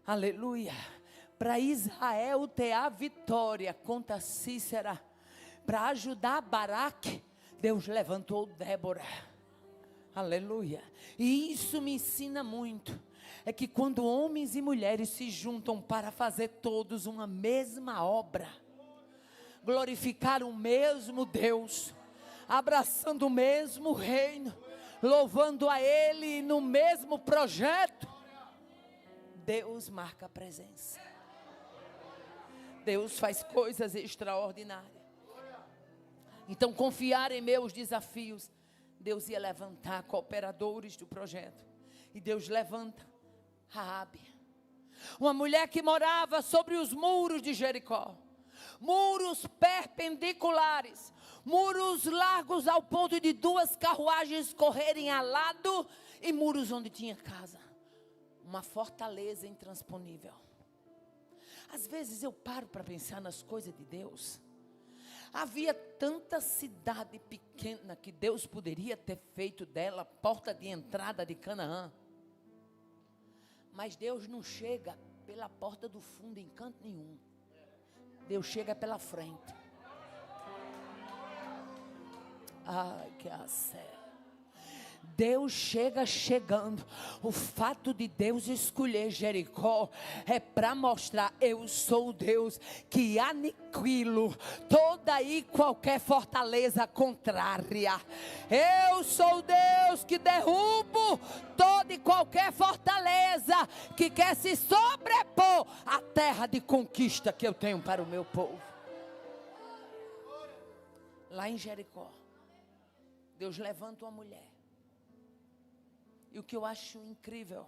Aleluia. Para Israel ter a vitória contra Sísera, para ajudar Baraque, Deus levantou Débora. Aleluia. E isso me ensina muito. É que quando homens e mulheres se juntam para fazer todos uma mesma obra, glorificar o mesmo Deus, abraçando o mesmo reino, louvando a Ele no mesmo projeto, Deus marca a presença. Deus faz coisas extraordinárias. Então, confiar em meus desafios, Deus ia levantar cooperadores do projeto. E Deus levanta Raabe, uma mulher que morava sobre os muros de Jericó, muros perpendiculares, muros largos ao ponto de 2 carruagens correrem ao lado, e muros onde tinha casa, uma fortaleza intransponível. Às vezes eu paro para pensar nas coisas de Deus. Havia tanta cidade pequena que Deus poderia ter feito dela porta de entrada de Canaã, mas Deus não chega pela porta do fundo em canto nenhum. Deus chega pela frente. Ai, que sério. Deus chega chegando. O fato de Deus escolher Jericó é para mostrar: eu sou o Deus que aniquilo toda e qualquer fortaleza contrária. Eu sou o Deus que derrubo toda e qualquer fortaleza que quer se sobrepor à terra de conquista que eu tenho para o meu povo. Lá em Jericó, Deus levanta uma mulher. E o que eu acho incrível,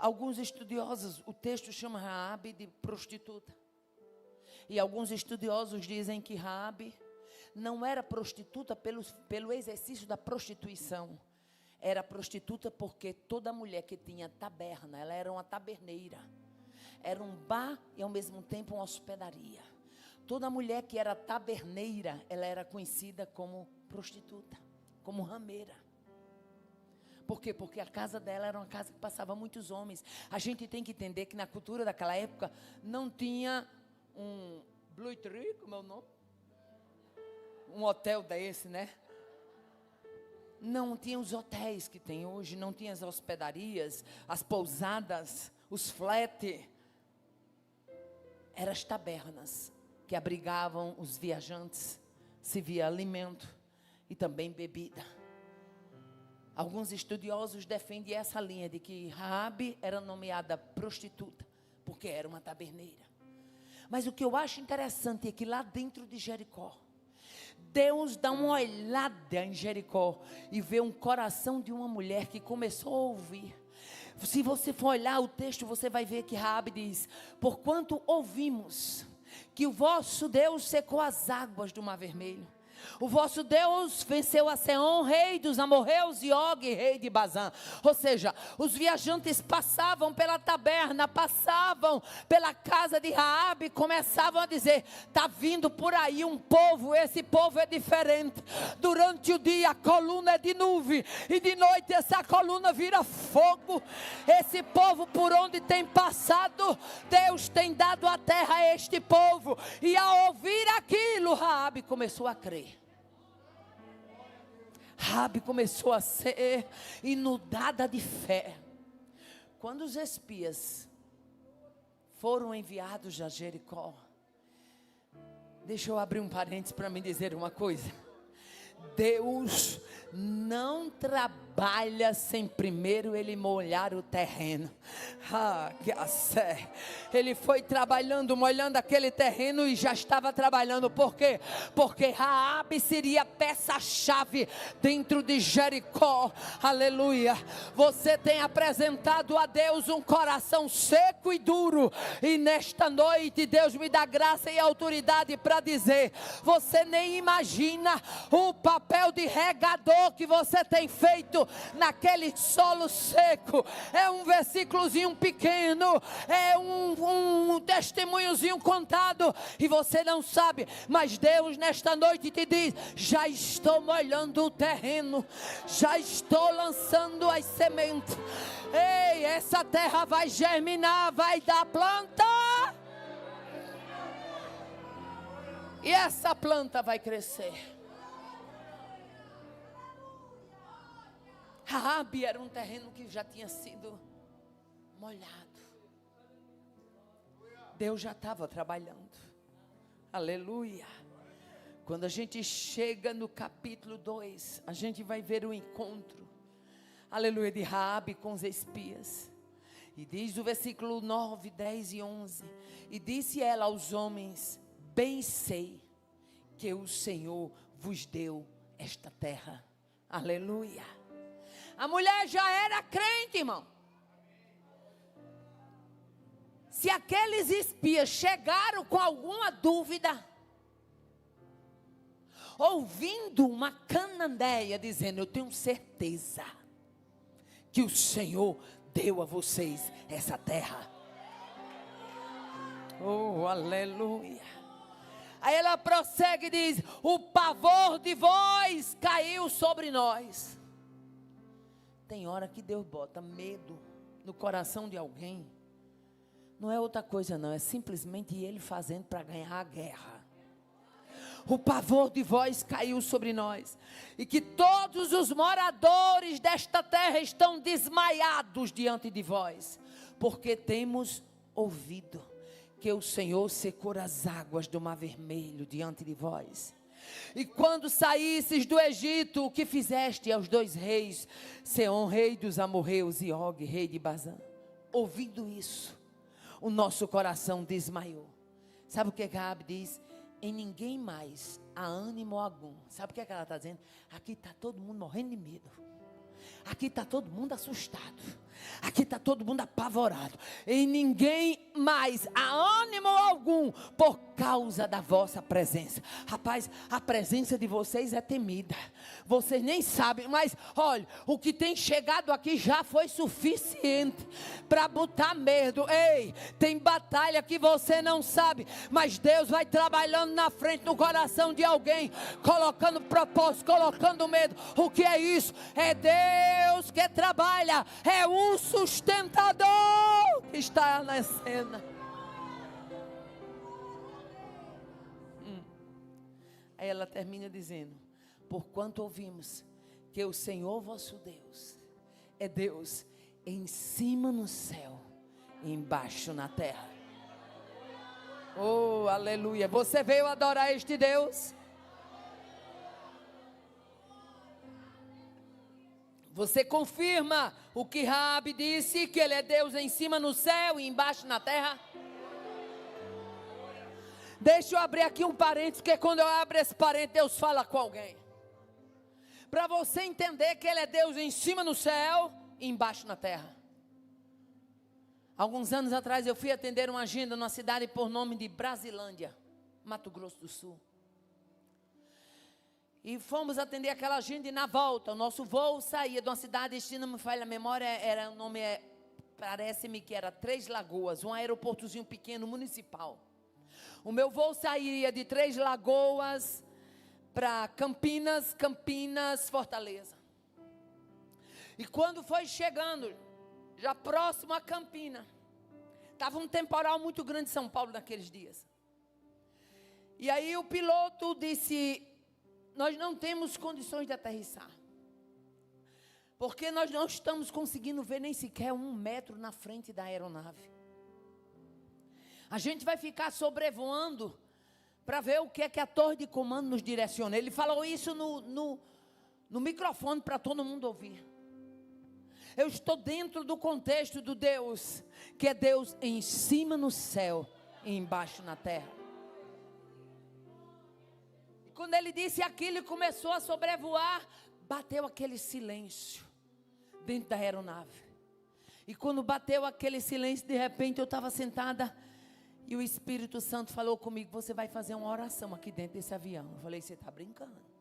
alguns estudiosos, o texto chama Raabe de prostituta. E alguns estudiosos dizem que Raabe não era prostituta pelo exercício da prostituição. Era prostituta porque toda mulher que tinha taberna, ela era uma taberneira. Era um bar e ao mesmo tempo uma hospedaria. Toda mulher que era taberneira, ela era conhecida como prostituta, como rameira. Por quê? Porque a casa dela era uma casa que passava muitos homens. A gente tem que entender que na cultura daquela época não tinha um Blue Tree, como é o nome? Um hotel desse, né? Não tinha os hotéis que tem hoje, não tinha as hospedarias, as pousadas, os flat. Eram as tabernas. que abrigavam os viajantes, se via alimento e também bebida. Alguns estudiosos defendem essa linha de que Raabe era nomeada prostituta, porque era uma taberneira. Mas o que eu acho interessante é que lá dentro de Jericó, Deus dá uma olhada em Jericó e vê um coração de uma mulher que começou a ouvir. Se você for olhar o texto, você vai ver que Raabe diz: porquanto ouvimos que o vosso Deus secou as águas do Mar Vermelho, o vosso Deus venceu a Seom, rei dos amorreus, e Og, rei de Bazã. Ou seja, os viajantes passavam pela taberna, passavam pela casa de Raabe, começavam a dizer: está vindo por aí um povo, esse povo é diferente. Durante o dia a coluna é de nuvem, e de noite essa coluna vira fogo. Esse povo, por onde tem passado, Deus tem dado a terra a este povo. E ao ouvir aquilo, Raabe começou a crer. Raabe começou a ser inundada de fé. Quando os espias foram enviados a Jericó, deixa eu abrir um parênteses para me dizer uma coisa. Deus não trabalha sem primeiro ele molhar o terreno. Ele foi trabalhando, molhando aquele terreno e já estava trabalhando. Por quê? Porque Raabe seria peça-chave dentro de Jericó. Aleluia. Você tem apresentado a Deus um coração seco e duro, e nesta noite Deus me dá graça e autoridade para dizer: você nem imagina o papel de regador que você tem feito naquele solo seco. É um versículozinho pequeno, é um testemunhozinho contado, e você não sabe, mas Deus nesta noite te diz: já estou molhando o terreno, já estou lançando as sementes. Ei, essa terra vai germinar, vai dar planta, e essa planta vai crescer. Raabe era um terreno que já tinha sido molhado. Deus já estava trabalhando. Aleluia. Quando a gente chega no capítulo 2, a gente vai ver o encontro, aleluia, de Raabe com os espias. E diz o versículo 9, 10 e 11: e disse ela aos homens: bem sei que o Senhor vos deu esta terra. Aleluia. A mulher já era crente, irmão. Se aqueles espias chegaram com alguma dúvida, ouvindo uma cananeia dizendo: eu tenho certeza que o Senhor deu a vocês essa terra. Oh, aleluia. Aí ela prossegue e diz: o pavor de vós caiu sobre nós. Tem hora que Deus bota medo no coração de alguém. Não é outra coisa não, é simplesmente Ele fazendo para ganhar a guerra. O pavor de vós caiu sobre nós, e que todos os moradores desta terra estão desmaiados diante de vós, porque temos ouvido que o Senhor secou as águas do Mar Vermelho diante de vós. E quando saísses do Egito, o que fizeste aos dois reis, Seom, rei dos amorreus, e Og, rei de Bazã? Ouvindo isso, o nosso coração desmaiou. Sabe o que Raabe diz? Em ninguém mais há ânimo algum. Sabe o que ela está dizendo? Aqui está todo mundo morrendo de medo. Aqui está todo mundo assustado. Aqui está todo mundo apavorado. Em ninguém mais há ânimo algum por causa da vossa presença. Rapaz, a presença de vocês é temida. Vocês nem sabem, mas olha, o que tem chegado aqui já foi suficiente para botar medo. Ei, tem batalha que você não sabe, mas Deus vai trabalhando na frente no coração de alguém, colocando propósito, colocando medo. O que é isso? É Deus que trabalha, é o sustentador que está na cena. Aí ela termina dizendo: porquanto ouvimos que o Senhor vosso Deus é Deus em cima no céu e embaixo na terra. Oh, aleluia. Você veio adorar este Deus? Você confirma o que Raabe disse, que ele é Deus em cima no céu e embaixo na terra? Deixa eu abrir aqui um parênteses, porque quando eu abro esse parênteses, Deus fala com alguém. Para você entender que ele é Deus em cima no céu e embaixo na terra. Alguns anos atrás eu fui atender uma agenda numa cidade por nome de Brasilândia, Mato Grosso do Sul. E fomos atender aquela agenda e na volta, o nosso voo saía de uma cidade, se não me falha a memória, era o nome, parece-me que era Três Lagoas, um aeroportozinho pequeno municipal. O meu voo sairia de Três Lagoas para Campinas, Fortaleza. E quando foi chegando, já próximo a Campinas, estava um temporal muito grande em São Paulo naqueles dias. E aí o piloto disse: nós não temos condições de aterrissar, porque nós não estamos conseguindo ver nem sequer 1 metro na frente da aeronave. A gente vai ficar sobrevoando para ver o que é que a torre de comando nos direciona. Ele falou isso no microfone para todo mundo ouvir. Eu estou dentro do contexto do Deus, que é Deus em cima no céu e embaixo na terra. E quando ele disse aquilo e começou a sobrevoar, bateu aquele silêncio dentro da aeronave. E quando bateu aquele silêncio, de repente eu estava sentada e o Espírito Santo falou comigo: você vai fazer uma oração aqui dentro desse avião. Eu falei: você está brincando?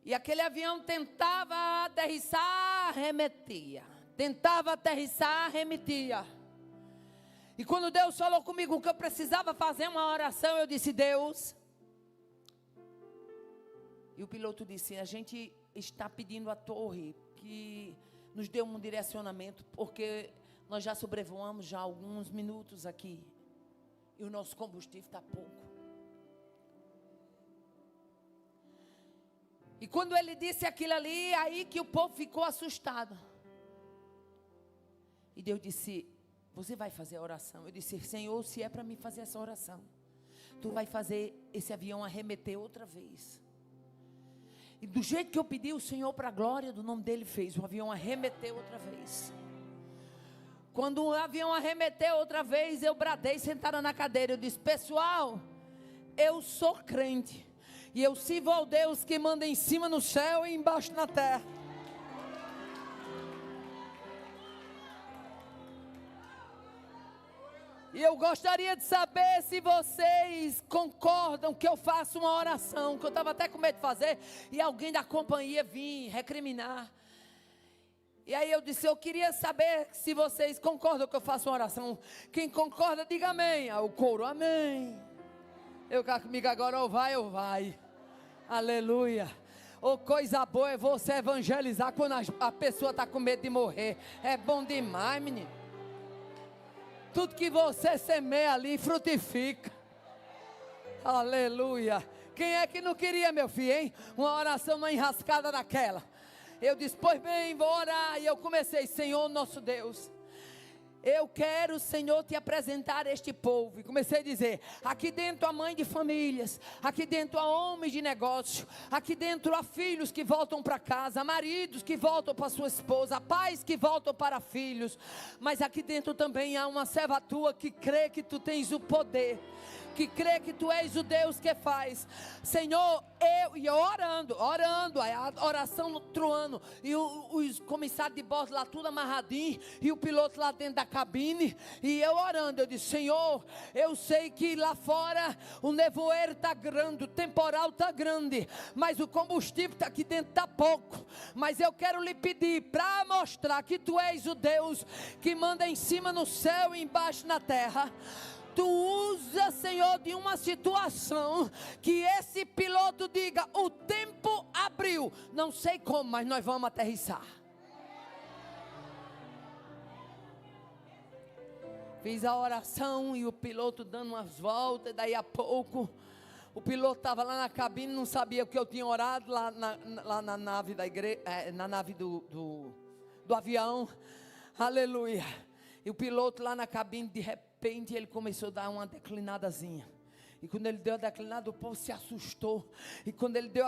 E aquele avião tentava aterrissar, remetia. Tentava aterrissar, remetia. E quando Deus falou comigo que eu precisava fazer uma oração, eu disse: Deus. E o piloto disse: a gente está pedindo à torre que nos dê um direcionamento, porque nós já sobrevoamos já alguns minutos aqui. E o nosso combustível está pouco. E quando ele disse aquilo ali, aí que o povo ficou assustado. E Deus disse: você vai fazer a oração. Eu disse: Senhor, se é para mim fazer essa oração, tu vai fazer esse avião arremeter outra vez. E do jeito que eu pedi, o Senhor, para a glória do nome dele, fez o avião arremeter outra vez. Quando o avião arremeteu outra vez, eu bradei sentada na cadeira. Eu disse: pessoal, eu sou crente. E eu sirvo ao Deus que manda em cima no céu e embaixo na terra. E eu gostaria de saber se vocês concordam que eu faço uma oração, que eu estava até com medo de fazer, e alguém da companhia vir recriminar. E aí eu disse: eu queria saber se vocês concordam que eu faço uma oração. Quem concorda, diga amém. Aí o coro: amém. Eu cá comigo agora, ou vai. Aleluia. Oh, coisa boa é você evangelizar quando a pessoa está com medo de morrer. É bom demais, menino. Tudo que você semeia ali, frutifica. Aleluia. Quem é que não queria, meu filho, hein? Uma oração, uma enrascada daquela. Eu disse: pois bem, vou orar. E eu comecei: Senhor nosso Deus, eu quero, Senhor, te apresentar este povo. E comecei a dizer: aqui dentro há mãe de famílias, aqui dentro há homens de negócio, aqui dentro há filhos que voltam para casa, maridos que voltam para sua esposa, pais que voltam para filhos. Mas aqui dentro também há uma serva tua que crê que tu tens o poder, que crê que tu és o Deus que faz. Senhor, eu orando, a oração troando, e os comissários de bordo lá tudo amarradinho, e o piloto lá dentro da cabine, e eu orando. Eu disse: Senhor, eu sei que lá fora o nevoeiro está grande, o temporal está grande, mas o combustível está aqui dentro, está pouco. Mas eu quero lhe pedir para mostrar que tu és o Deus que manda em cima no céu e embaixo na terra. Tu usa, Senhor, de uma situação que esse piloto diga: o tempo abriu. Não sei como, mas nós vamos aterrissar. Fiz a oração e o piloto dando umas voltas. Daí a pouco o piloto estava lá na cabine, não sabia o que eu tinha orado lá na nave da igreja, na nave do avião. Aleluia. E o piloto lá na cabine, de repente, ele começou a dar uma declinadazinha. E quando ele deu a declinada, o povo se assustou. E quando ele deu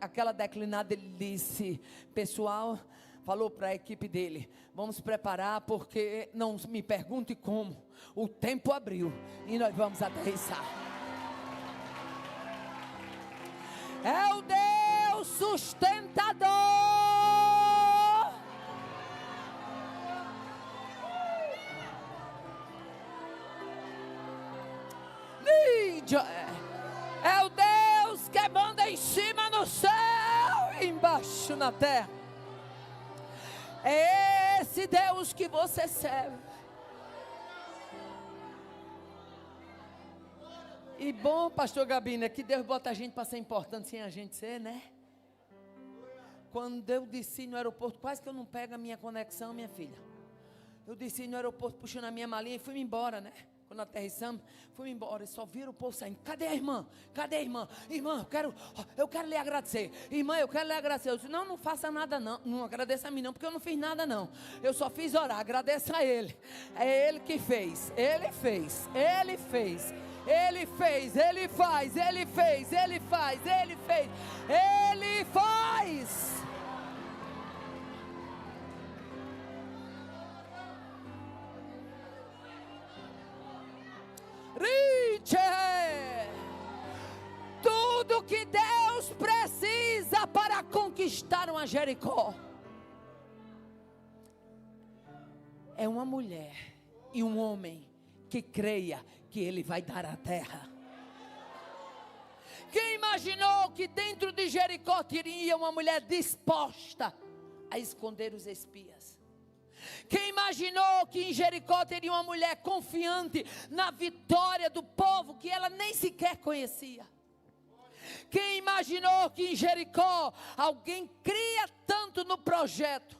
aquela declinada, ele disse: pessoal, falou para a equipe dele: vamos preparar, porque não me pergunte como. O tempo abriu e nós vamos aterrissar. É o Deus sustentador. É o Deus que manda em cima no céu e embaixo na terra. É esse Deus que você serve. E bom, pastor Gabina, que Deus bota a gente para ser importante sem a gente ser, né? Quando eu desci no aeroporto, quase que eu não pego a minha conexão, minha filha. Eu desci no aeroporto puxando a minha malinha e fui embora, né? Quando aterrissamos, fui embora e só viram o povo saindo. Cadê a irmã? Cadê a irmã? Irmã, eu quero lhe agradecer. Irmã, eu quero lhe agradecer. Eu disse: não faça nada não. Não agradeça a mim não, porque eu não fiz nada não. Eu só fiz orar. Agradeça a Ele. É Ele que fez. Ele fez. Ele fez. Ele fez. Ele faz. Ele fez. Ele faz. Ele fez. Ele faz. Tudo que Deus precisa para conquistar uma Jericó é uma mulher e um homem que creia que Ele vai dar a terra. Quem imaginou que dentro de Jericó teria uma mulher disposta a esconder os espias? Quem imaginou que em Jericó teria uma mulher confiante na vitória do povo que ela nem sequer conhecia? Quem imaginou que em Jericó alguém cria tanto no projeto,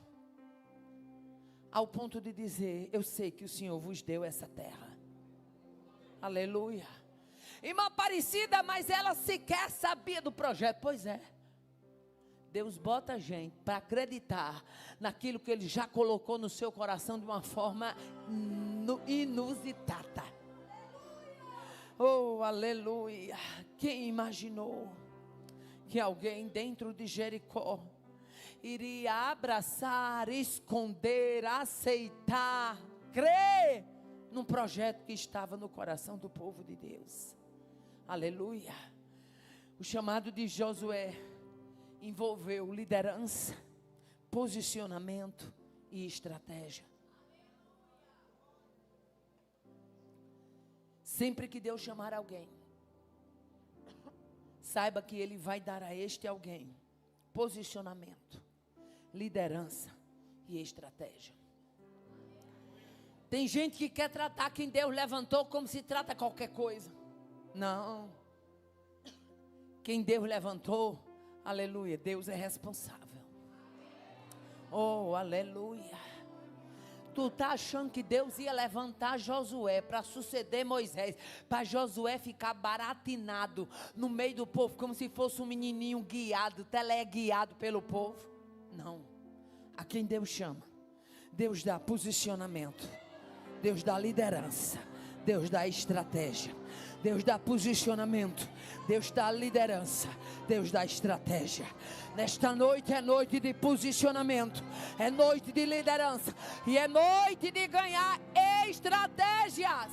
ao ponto de dizer: eu sei que o Senhor vos deu essa terra. Aleluia. Irmã Aparecida, mas ela sequer sabia do projeto. Pois é. Deus bota a gente para acreditar naquilo que Ele já colocou no seu coração de uma forma inusitada. Oh, aleluia. Quem imaginou que alguém dentro de Jericó iria abraçar, esconder, aceitar, crer num projeto que estava no coração do povo de Deus? Aleluia. O chamado de Josué envolveu liderança, posicionamento e estratégia. Sempre que Deus chamar alguém, saiba que Ele vai dar a este alguém posicionamento, liderança e estratégia. Tem gente que quer tratar quem Deus levantou como se trata qualquer coisa. Não. Quem Deus levantou, aleluia, Deus é responsável. Oh, aleluia. Tu tá achando que Deus ia levantar Josué para suceder Moisés, para Josué ficar baratinado no meio do povo, como se fosse um menininho guiado, teleguiado pelo povo? Não. A quem Deus chama, Deus dá posicionamento, Deus dá liderança, Deus dá estratégia, Deus dá posicionamento, Deus dá liderança, Deus dá estratégia. Nesta noite é noite de posicionamento, é noite de liderança e é noite de ganhar estratégias.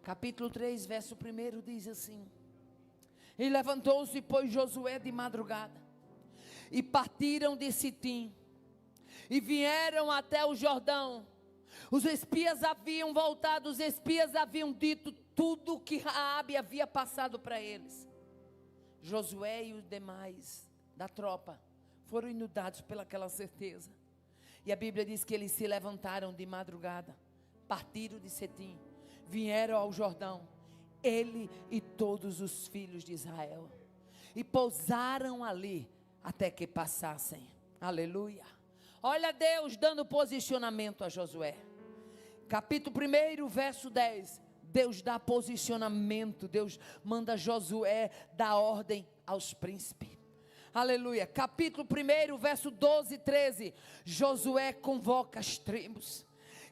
Capítulo 3, verso 1 diz assim: e levantou-se, pois, Josué de madrugada, e partiram de Sitim, e vieram até o Jordão. Os espias haviam voltado, os espias haviam dito tudo o que Raabe havia passado para eles. Josué e os demais da tropa foram inundados pelaquela certeza. E a Bíblia diz que eles se levantaram de madrugada, partiram de Sitim, vieram ao Jordão, ele e todos os filhos de Israel, e pousaram ali até que passassem. Aleluia. Olha Deus dando posicionamento a Josué. Capítulo 1, verso 10. Deus dá posicionamento. Deus manda Josué dar ordem aos príncipes. Aleluia. Capítulo 1, verso 12 e 13. Josué convoca as tribos.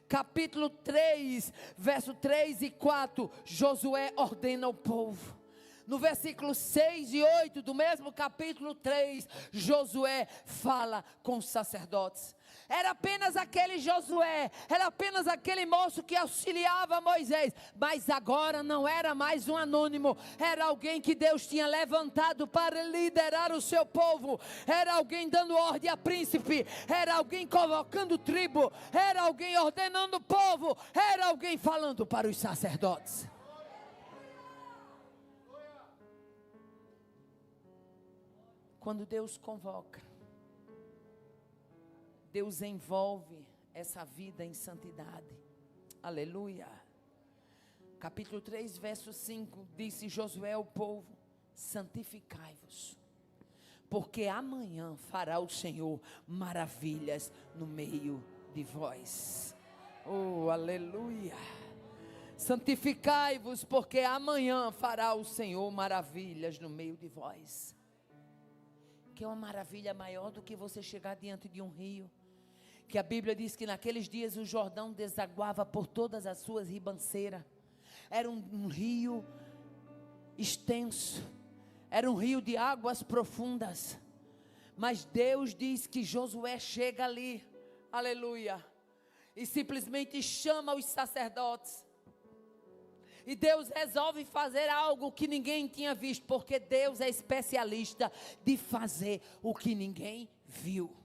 Capítulo 3, verso 3 e 4. Josué ordena o povo. No versículo 6 e 8 do mesmo capítulo 3, Josué fala com os sacerdotes. Era apenas aquele Josué, era apenas aquele moço que auxiliava Moisés, mas agora não era mais um anônimo, era alguém que Deus tinha levantado para liderar o seu povo, era alguém dando ordem a príncipe, era alguém convocando tribo, era alguém ordenando o povo, era alguém falando para os sacerdotes. Quando Deus convoca, Deus envolve essa vida em santidade. Aleluia. Capítulo 3, verso 5, disse Josué ao povo: santificai-vos, porque amanhã fará o Senhor maravilhas no meio de vós. Oh, aleluia. Santificai-vos, porque amanhã fará o Senhor maravilhas no meio de vós. Que é uma maravilha maior do que você chegar diante de um rio, que a Bíblia diz que naqueles dias o Jordão desaguava por todas as suas ribanceiras. Era um rio extenso, era um rio de águas profundas, mas Deus diz que Josué chega ali, aleluia, e simplesmente chama os sacerdotes. E Deus resolve fazer algo que ninguém tinha visto, porque Deus é especialista de fazer o que ninguém viu.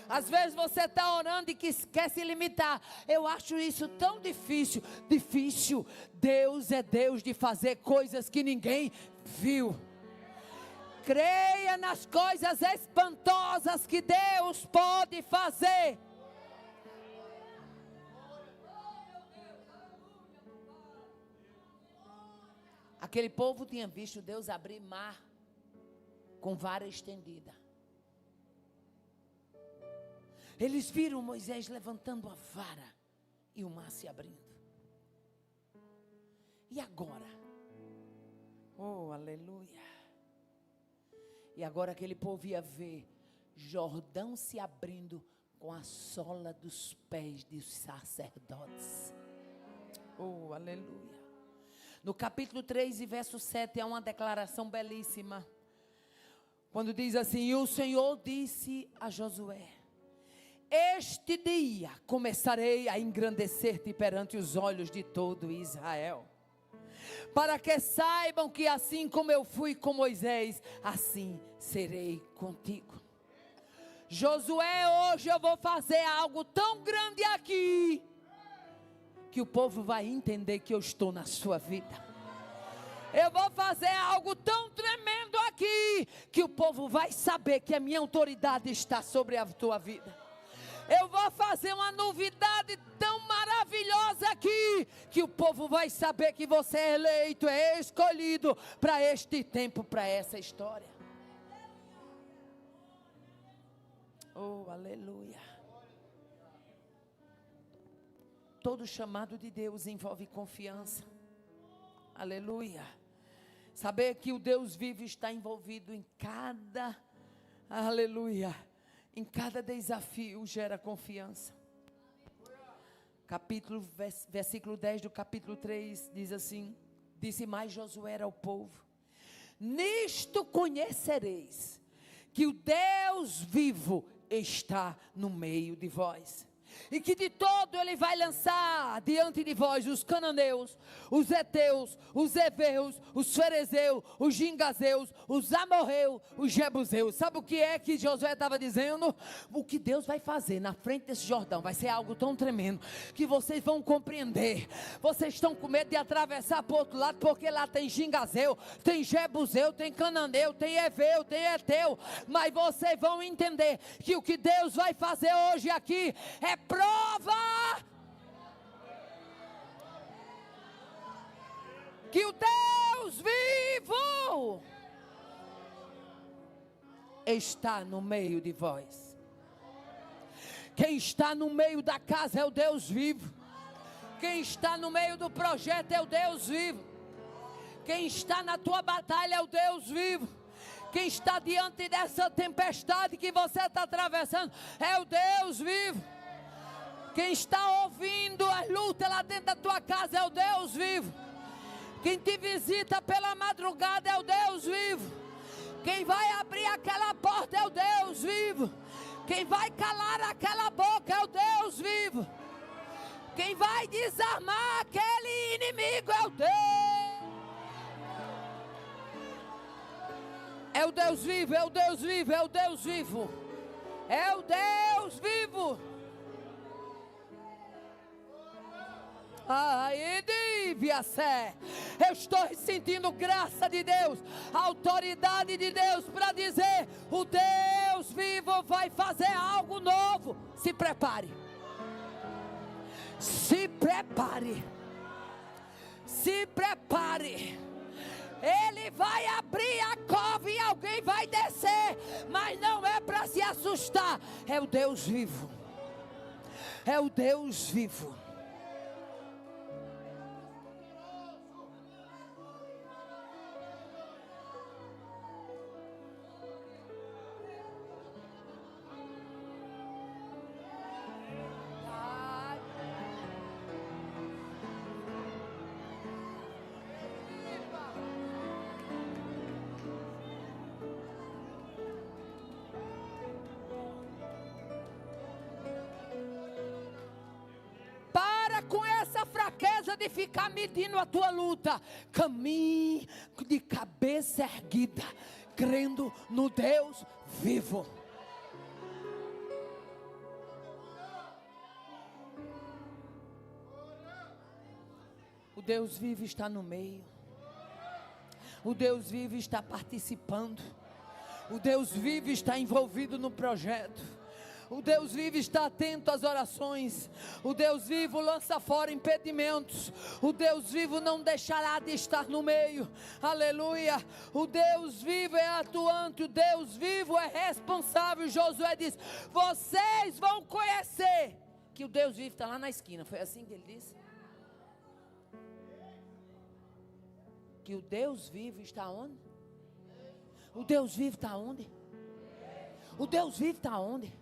Às vezes você está orando e quer se limitar. Eu acho isso tão difícil. Difícil. Deus é Deus de fazer coisas que ninguém viu. Creia nas coisas espantosas que Deus pode fazer. Aquele povo tinha visto Deus abrir mar com vara estendida. Eles viram Moisés levantando a vara e o mar se abrindo. E agora? Oh, aleluia. E agora aquele povo ia ver Jordão se abrindo com a sola dos pés dos sacerdotes. Oh, aleluia. No capítulo 3 e verso 7 é uma declaração belíssima. Quando diz assim: e o Senhor disse a Josué: este dia começarei a engrandecer-te perante os olhos de todo Israel, para que saibam que assim como eu fui com Moisés, assim serei contigo. Josué, hoje eu vou fazer algo tão grande aqui, que o povo vai entender que eu estou na sua vida. Eu vou fazer algo tão tremendo aqui, que o povo vai saber que a minha autoridade está sobre a tua vida. Eu vou fazer uma novidade tão maravilhosa aqui, que o povo vai saber que você é eleito, é escolhido para este tempo, para essa história. Oh, aleluia. Todo chamado de Deus envolve confiança. Aleluia. Saber que o Deus vivo está envolvido em cada, aleluia, em cada desafio gera confiança. Versículo 10 do capítulo 3 diz assim: disse mais Josué ao povo: nisto conhecereis que o Deus vivo está no meio de vós, e que de todo ele vai lançar diante de vós os cananeus, os heteus, os heveus, os ferezeus, os gingazeus, os amorreus, os jebuseus. Sabe o que é que Josué estava dizendo? O que Deus vai fazer na frente desse Jordão vai ser algo tão tremendo, que vocês vão compreender. Vocês estão com medo de atravessar para o outro lado, porque lá tem gingazeu, tem jebuseu, tem cananeu, tem heveu, tem heteu, mas vocês vão entender que o que Deus vai fazer hoje aqui é prova que o Deus vivo está no meio de vós. Quem está no meio da casa é o Deus vivo. Quem está no meio do projeto é o Deus vivo. Quem está na tua batalha é o Deus vivo. Quem está diante dessa tempestade que você está atravessando é o Deus vivo. Quem está ouvindo as lutas lá dentro da tua casa é o Deus vivo. Quem te visita pela madrugada é o Deus vivo. Quem vai abrir aquela porta é o Deus vivo. Quem vai calar aquela boca é o Deus vivo. Quem vai desarmar aquele inimigo é o Deus. É o Deus vivo, é o Deus vivo, é o Deus vivo. É o Deus vivo. Ai, Diviacé. Eu estou sentindo graça de Deus, autoridade de Deus para dizer: o Deus vivo vai fazer algo novo. Se prepare. Se prepare. Se prepare. Ele vai abrir a cova e alguém vai descer, mas não é para se assustar. É o Deus vivo. É o Deus vivo. Com essa fraqueza de ficar medindo a tua luta, caminhe de cabeça erguida, crendo no Deus vivo. O Deus vivo está no meio. O Deus vivo está participando. O Deus vivo está envolvido no projeto. O Deus vivo está atento às orações. O Deus vivo lança fora impedimentos. O Deus vivo não deixará de estar no meio. Aleluia. O Deus vivo é atuante. O Deus vivo é responsável. Josué diz: vocês vão conhecer que o Deus vivo está lá na esquina. Foi assim que ele disse? Que o Deus vivo está onde? O Deus vivo está onde? O Deus vivo está onde?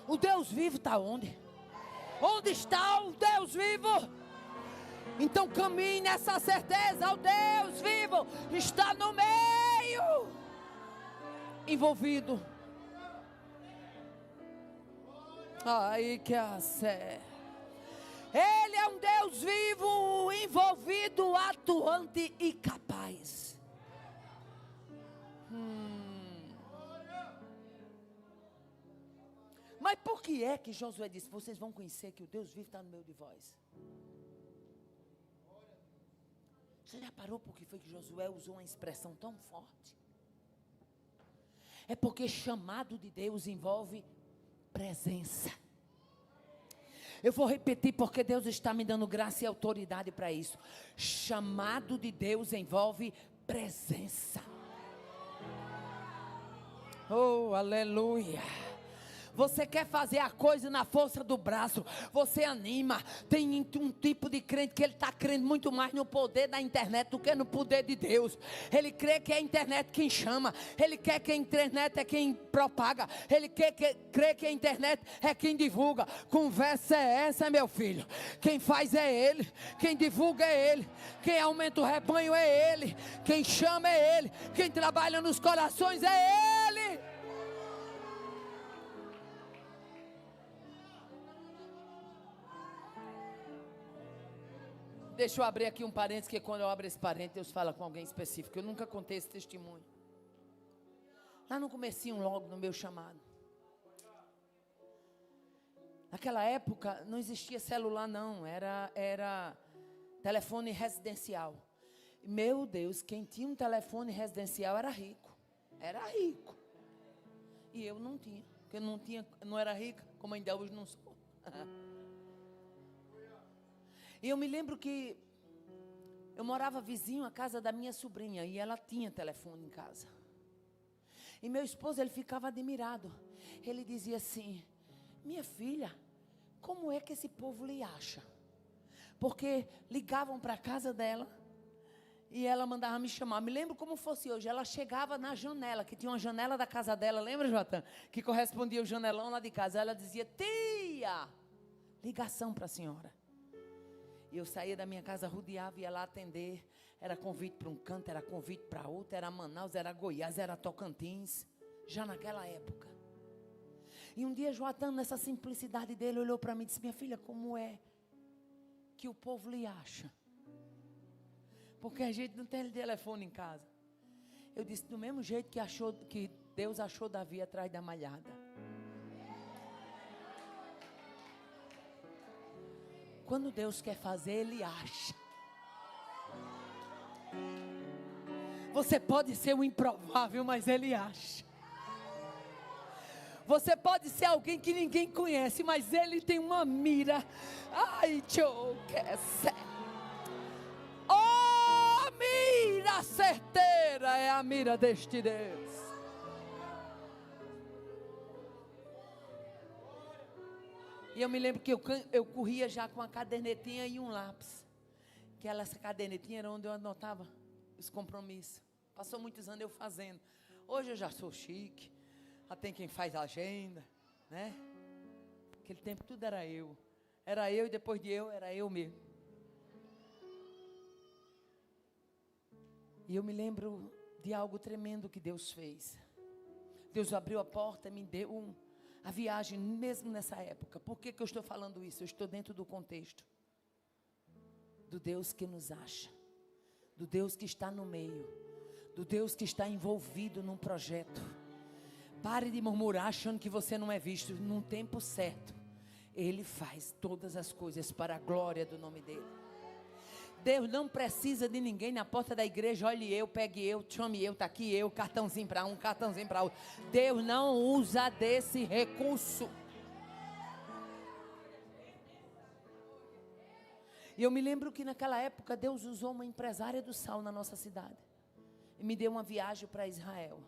O Deus vivo está onde? Onde está o Deus vivo? Então caminhe nessa certeza. O Deus vivo está no meio, envolvido. Ai, que sé. Ele é um Deus vivo, envolvido, atuante e capaz. Mas por que é que Josué disse: vocês vão conhecer que o Deus vivo está no meio de vós? Você já parou por que foi que Josué usou uma expressão tão forte? É porque chamado de Deus envolve presença. Eu vou repetir porque Deus está me dando graça e autoridade para isso. Chamado de Deus envolve presença. Oh, aleluia. Você quer fazer a coisa na força do braço, você anima. Tem um tipo de crente que ele está crendo muito mais no poder da internet do que no poder de Deus. Ele crê que é a internet quem chama. Ele quer que a internet é quem propaga. Ele crê que a internet é quem divulga. Conversa é essa, meu filho. Quem faz é Ele. Quem divulga é Ele. Quem aumenta o rebanho é Ele. Quem chama é Ele. Quem trabalha nos corações é Ele. Deixa eu abrir aqui um parênteses, que quando eu abro esse parênteses, Deus fala com alguém específico. Eu nunca contei esse testemunho. Lá no comecinho, logo no meu chamado. Naquela época, não existia celular não, era telefone residencial. Meu Deus, quem tinha um telefone residencial era rico. Era rico. E eu não tinha, porque não era rica, como ainda hoje não sou. E eu me lembro que eu morava vizinho à casa da minha sobrinha e ela tinha telefone em casa. E meu esposo, ele ficava admirado. Ele dizia assim: minha filha, como é que esse povo lhe acha? Porque ligavam para a casa dela E ela mandava me chamar. Me lembro como fosse hoje. Ela chegava na janela, que tinha uma janela da casa dela. Lembra, Joatan? Que correspondia ao janelão lá de casa. Ela dizia, tia, ligação para a senhora. E eu saía da minha casa, rodeava, ia lá atender. Era convite para um canto, era convite para outro. Era Manaus, era Goiás, era Tocantins. Já naquela época. E um dia, Joatan, nessa simplicidade dele, olhou para mim e disse, minha filha, como é que o povo lhe acha? Porque a gente não tem telefone em casa. Eu disse, do mesmo jeito que Deus achou Davi atrás da malhada. Quando Deus quer fazer, Ele acha. Você pode ser o improvável, mas Ele acha. Você pode ser alguém que ninguém conhece, mas Ele tem uma mira. Ai, tchau, quer ser. A certeira é a mira deste Deus. E eu me lembro que eu corria já com uma cadernetinha e um lápis. Essa cadernetinha era onde eu anotava os compromissos. Passou muitos anos eu fazendo. Hoje eu já sou chique. Já tem quem faz a agenda, né? Aquele tempo tudo era eu. Era eu e depois de eu, era eu mesmo. E eu me lembro de algo tremendo que Deus fez. Deus abriu a porta e me deu a viagem mesmo nessa época. Por que eu estou falando isso? Eu estou dentro do contexto do Deus que nos acha, do Deus que está no meio, do Deus que está envolvido num projeto. Pare de murmurar achando que você não é visto. Num tempo certo, Ele faz todas as coisas para a glória do nome dEle. Deus não precisa de ninguém na porta da igreja. Olhe eu, pegue eu, chame eu, está aqui eu, cartãozinho para um, cartãozinho para outro. Deus não usa desse recurso. E eu me lembro que naquela época Deus usou uma empresária do sal na nossa cidade. E me deu uma viagem para Israel.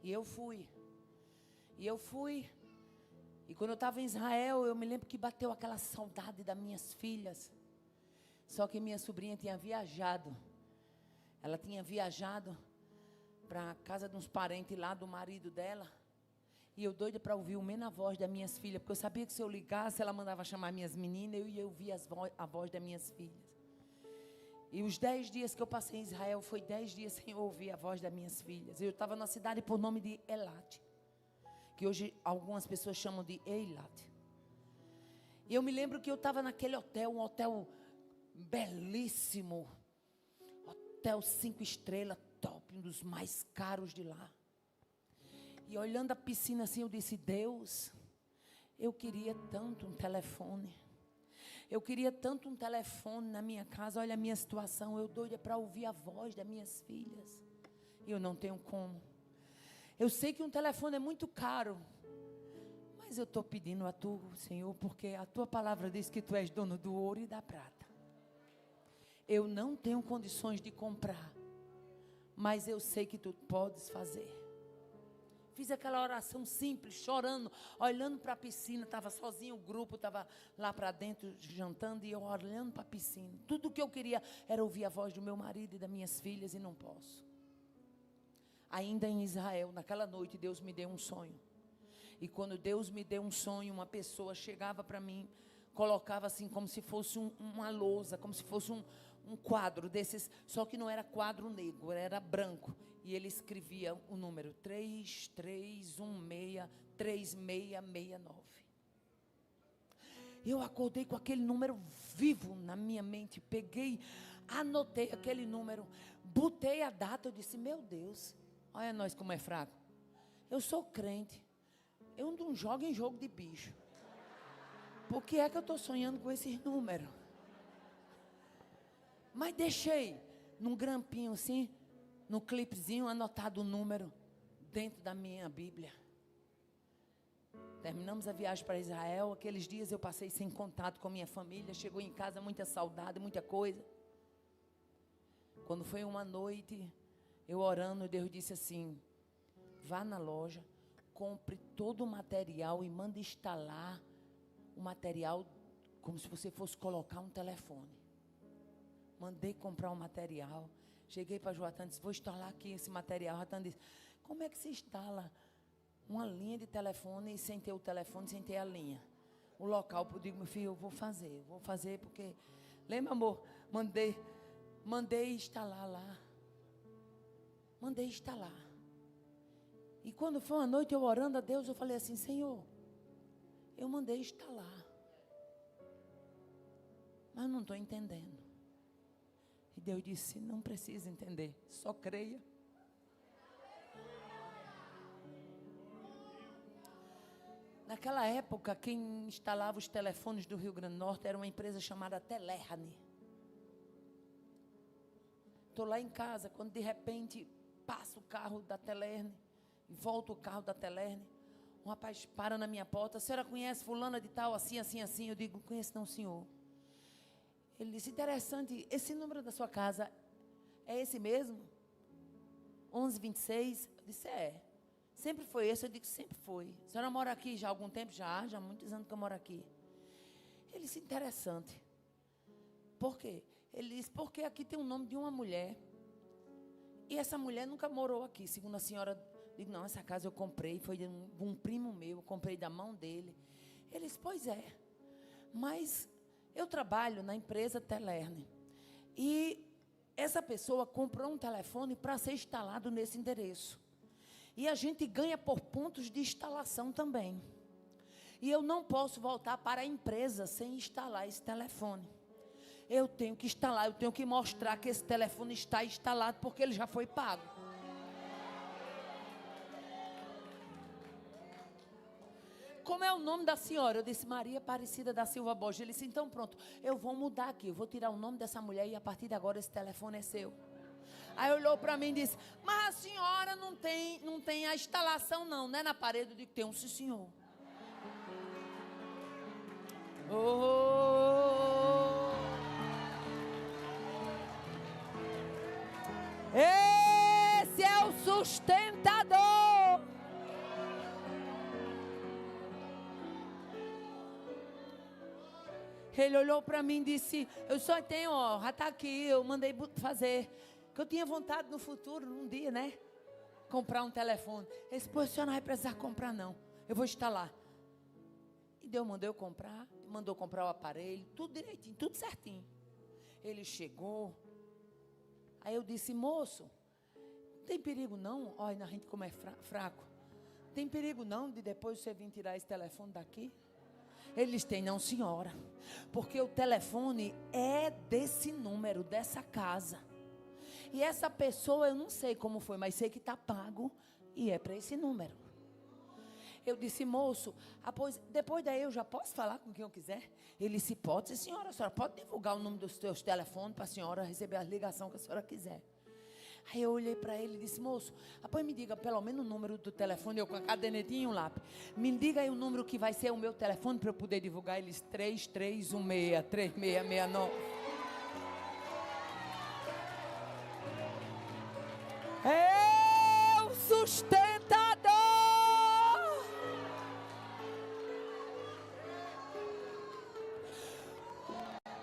E eu fui. E quando eu estava em Israel, eu me lembro que bateu aquela saudade das minhas filhas. Só que minha sobrinha tinha viajado. Ela tinha viajado para a casa de uns parentes lá do marido dela. E eu doida para ouvir o menos a voz das minhas filhas. Porque eu sabia que se eu ligasse, ela mandava chamar minhas meninas. Eu ia ouvir a voz das minhas filhas. E os 10 dias que eu passei em Israel, foi 10 dias sem ouvir a voz das minhas filhas. Eu estava na cidade por nome de Elat. Que hoje algumas pessoas chamam de Eilat. E eu me lembro que eu estava naquele hotel, um hotel belíssimo, hotel 5 estrelas, top, um dos mais caros de lá. E olhando a piscina assim, eu disse, Deus, eu queria tanto um telefone. Eu queria tanto um telefone na minha casa. Olha a minha situação, eu doida para ouvir a voz das minhas filhas. E eu não tenho como. Eu sei que um telefone é muito caro, mas eu estou pedindo a Tu, Senhor, porque a Tua palavra diz que Tu és dono do ouro e da prata. Eu não tenho condições de comprar, mas eu sei que Tu podes fazer. Fiz aquela oração simples, chorando, olhando para a piscina. Estava sozinho, o grupo estava lá para dentro jantando e eu olhando para a piscina. Tudo o que eu queria era ouvir a voz do meu marido e das minhas filhas e não posso. Ainda em Israel, naquela noite, Deus me deu um sonho. E quando Deus me deu um sonho, uma pessoa chegava para mim, colocava assim como se fosse uma lousa, como se fosse um quadro desses, só que não era quadro negro, era branco. E ele escrevia o número 33163669. Eu acordei com aquele número vivo na minha mente. Peguei, anotei aquele número, botei a data. Eu disse, meu Deus, olha nós como é fraco. Eu sou crente, eu não jogo em jogo de bicho. Por que é que eu estou sonhando com esses números? Mas deixei num grampinho assim, no clipezinho, anotado o número dentro da minha Bíblia. Terminamos a viagem para Israel. Aqueles dias eu passei sem contato com minha família. Chegou em casa muita saudade, muita coisa. Quando foi uma noite, eu orando, Deus disse assim, vá na loja, compre todo o material e manda instalar o material como se você fosse colocar um telefone. Mandei comprar um material. Cheguei para Joatan e disse, vou instalar aqui esse material. Joatan disse, como é que se instala uma linha de telefone sem ter o telefone, sem ter a linha? O local, eu digo, meu filho, eu vou fazer porque... Lembra, amor? Mandei instalar lá. Mandei instalar. E quando foi uma noite eu orando a Deus, eu falei assim, Senhor, eu mandei instalar. Mas não estou entendendo. E Deus disse, não precisa entender, só creia. Naquela época, quem instalava os telefones do Rio Grande do Norte era uma empresa chamada Telerne. Estou lá em casa, quando de repente passa o carro da Telerne, e volta o carro da Telerne, um rapaz para na minha porta, a senhora conhece fulana de tal, assim, assim, assim? Eu digo, conheço não, senhor. Ele disse, interessante, esse número da sua casa é esse mesmo? 1126? Eu disse, é. Sempre foi esse? Eu digo, sempre foi. A senhora mora aqui já há algum tempo? Já há muitos anos que eu moro aqui. Ele disse, interessante. Por quê? Ele disse, porque aqui tem o nome de uma mulher. E essa mulher nunca morou aqui, segundo a senhora. Eu digo, não, essa casa eu comprei, foi de um primo meu, eu comprei da mão dele. Ele disse, pois é. Mas eu trabalho na empresa Telerne. E essa pessoa comprou um telefone para ser instalado nesse endereço. E a gente ganha por pontos de instalação também. E eu não posso voltar para a empresa sem instalar esse telefone. Eu tenho que instalar, eu tenho que mostrar que esse telefone está instalado, porque ele já foi pago. Como é o nome da senhora? Eu disse, Maria Aparecida da Silva Borges. Ele disse, então pronto, eu vou mudar aqui, eu vou tirar o nome dessa mulher e a partir de agora esse telefone é seu. Aí olhou para mim e disse, mas a senhora não tem a instalação não, né, na parede? Eu digo, tem um, sim, senhor. Oh! Esse é o sustentador. Ele olhou para mim e disse, eu só tenho, ó, já está aqui, eu mandei fazer. Que eu tinha vontade no futuro, num dia, né? Comprar um telefone. Ele disse, pô, a senhora não vai precisar comprar não, eu vou instalar. E Deus mandou eu comprar, mandou comprar o aparelho, tudo direitinho, tudo certinho. Ele chegou, aí eu disse, moço, não tem perigo não? Olha, a gente como é fraco. Tem perigo não de depois você vir tirar esse telefone daqui? Eles têm, não, senhora, porque o telefone é desse número, dessa casa. E essa pessoa, eu não sei como foi, mas sei que está pago e é para esse número. Eu disse, moço, depois daí eu já posso falar com quem eu quiser? Ele disse, pode, senhora, a senhora pode divulgar o número dos seus telefones para a senhora receber a ligação que a senhora quiser. Aí eu olhei para ele e disse, moço, depois me diga pelo menos o número do telefone, eu com a cadernetinha e um lápis. Me diga aí o número que vai ser o meu telefone para eu poder divulgar. Ele disse, 3316-3669. É o sustentador.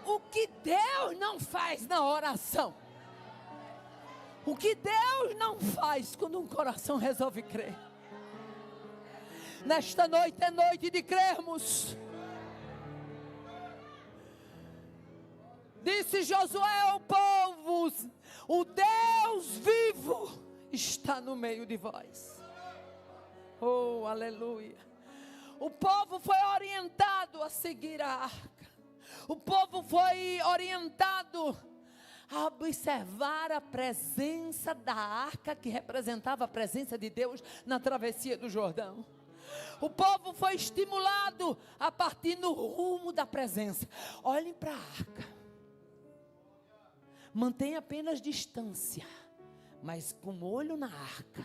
O que Deus não faz na oração, o que Deus não faz quando um coração resolve crer. Nesta noite é noite de crermos. Disse Josué ao povo, o Deus vivo está no meio de vós. Oh, aleluia. O povo foi orientado a seguir a arca. O povo foi orientado a observar a presença da arca, que representava a presença de Deus na travessia do Jordão. O povo foi estimulado a partir no rumo da presença. Olhem para a arca. Mantenha apenas distância, mas com o olho na arca.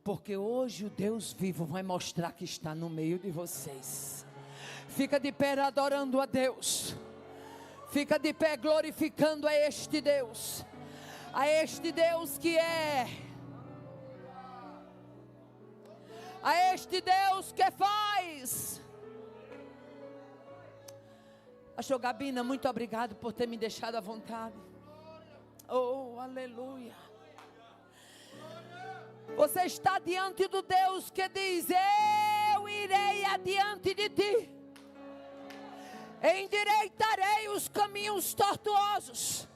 Porque hoje o Deus vivo vai mostrar que está no meio de vocês. Fica de pé adorando a Deus. Fica de pé glorificando a este Deus. A este Deus que é. A este Deus que faz. Pastor Gabina, muito obrigado por ter me deixado à vontade. Oh, aleluia. Você está diante do Deus que diz: eu irei adiante de ti, endireitarei os caminhos tortuosos,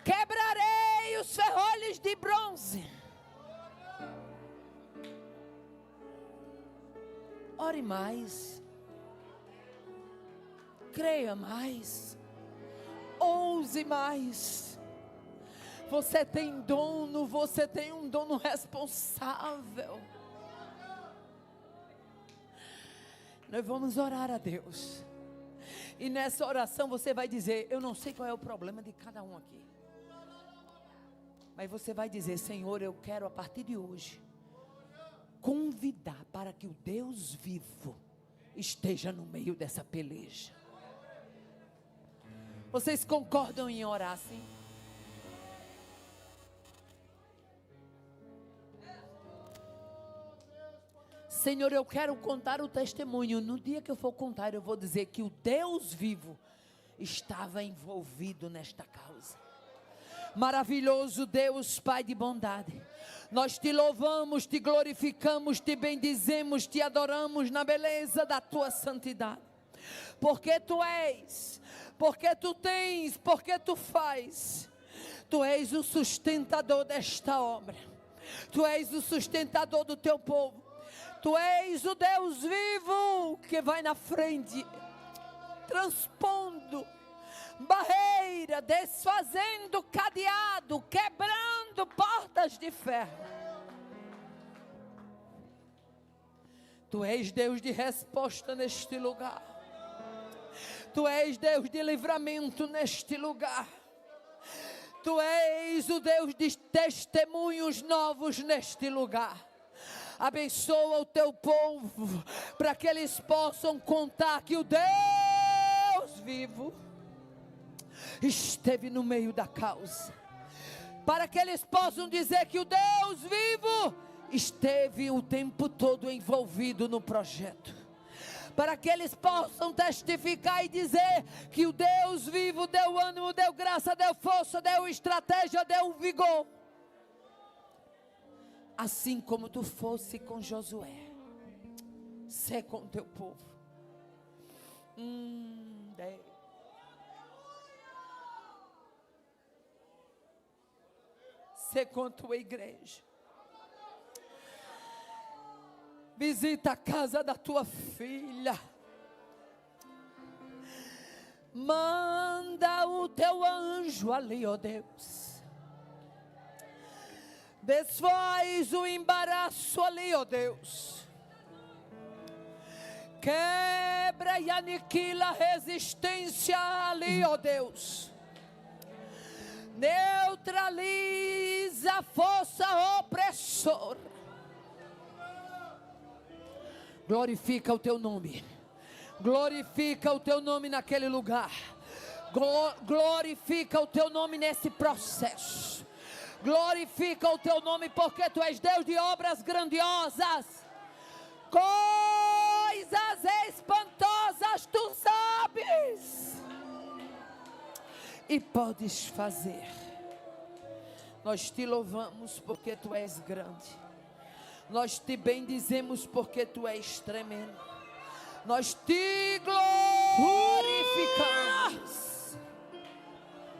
quebrarei os ferrolhos de bronze. Ore mais, creia mais, ouse mais. Você tem dono, você tem um dono responsável. Nós vamos orar a Deus. E nessa oração você vai dizer: eu não sei qual é o problema de cada um aqui, mas você vai dizer: Senhor, eu quero a partir de hoje convidar para que o Deus vivo esteja no meio dessa peleja. Vocês concordam em orar assim? Senhor, eu quero contar o testemunho. No dia que eu for contar, eu vou dizer que o Deus vivo estava envolvido nesta causa. Maravilhoso Deus, Pai de bondade, nós te louvamos, te glorificamos, te bendizemos, te adoramos na beleza da tua santidade. Porque tu és, porque tu tens, porque tu faz. Tu és o sustentador desta obra. Tu és o sustentador do teu povo. Tu és o Deus vivo que vai na frente, transpondo barreira, desfazendo cadeado, quebrando portas de ferro. Tu és Deus de resposta neste lugar. Tu és Deus de livramento neste lugar. Tu és o Deus de testemunhos novos neste lugar. Abençoa o teu povo, para que eles possam contar que o Deus vivo esteve no meio da causa. Para que eles possam dizer que o Deus vivo esteve o tempo todo envolvido no projeto. Para que eles possam testificar e dizer que o Deus vivo deu ânimo, deu graça, deu força, deu estratégia, deu vigor. Assim como tu fosse com Josué, sê com teu povo. Sê com tua igreja. Visita a casa da tua filha. Manda o teu anjo ali, ó Deus. Desfaz o embaraço ali, ó Deus. Quebra e aniquila a resistência ali, ó Deus. Neutraliza a força opressora. Glorifica o teu nome. Glorifica o teu nome naquele lugar. Glorifica o teu nome nesse processo. Glorifica o teu nome, porque tu és Deus de obras grandiosas. Coisas espantosas tu sabes e podes fazer. Nós te louvamos porque tu és grande. Nós te bendizemos porque tu és tremendo. Nós te glorificamos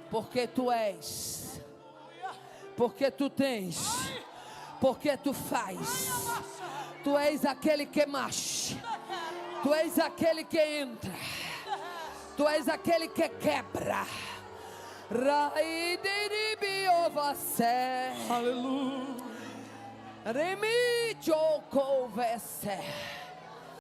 porque tu és. Porque tu tens, porque tu faz. Tu és aquele que marcha. Tu és aquele que entra. Tu és aquele que quebra. Aleluia.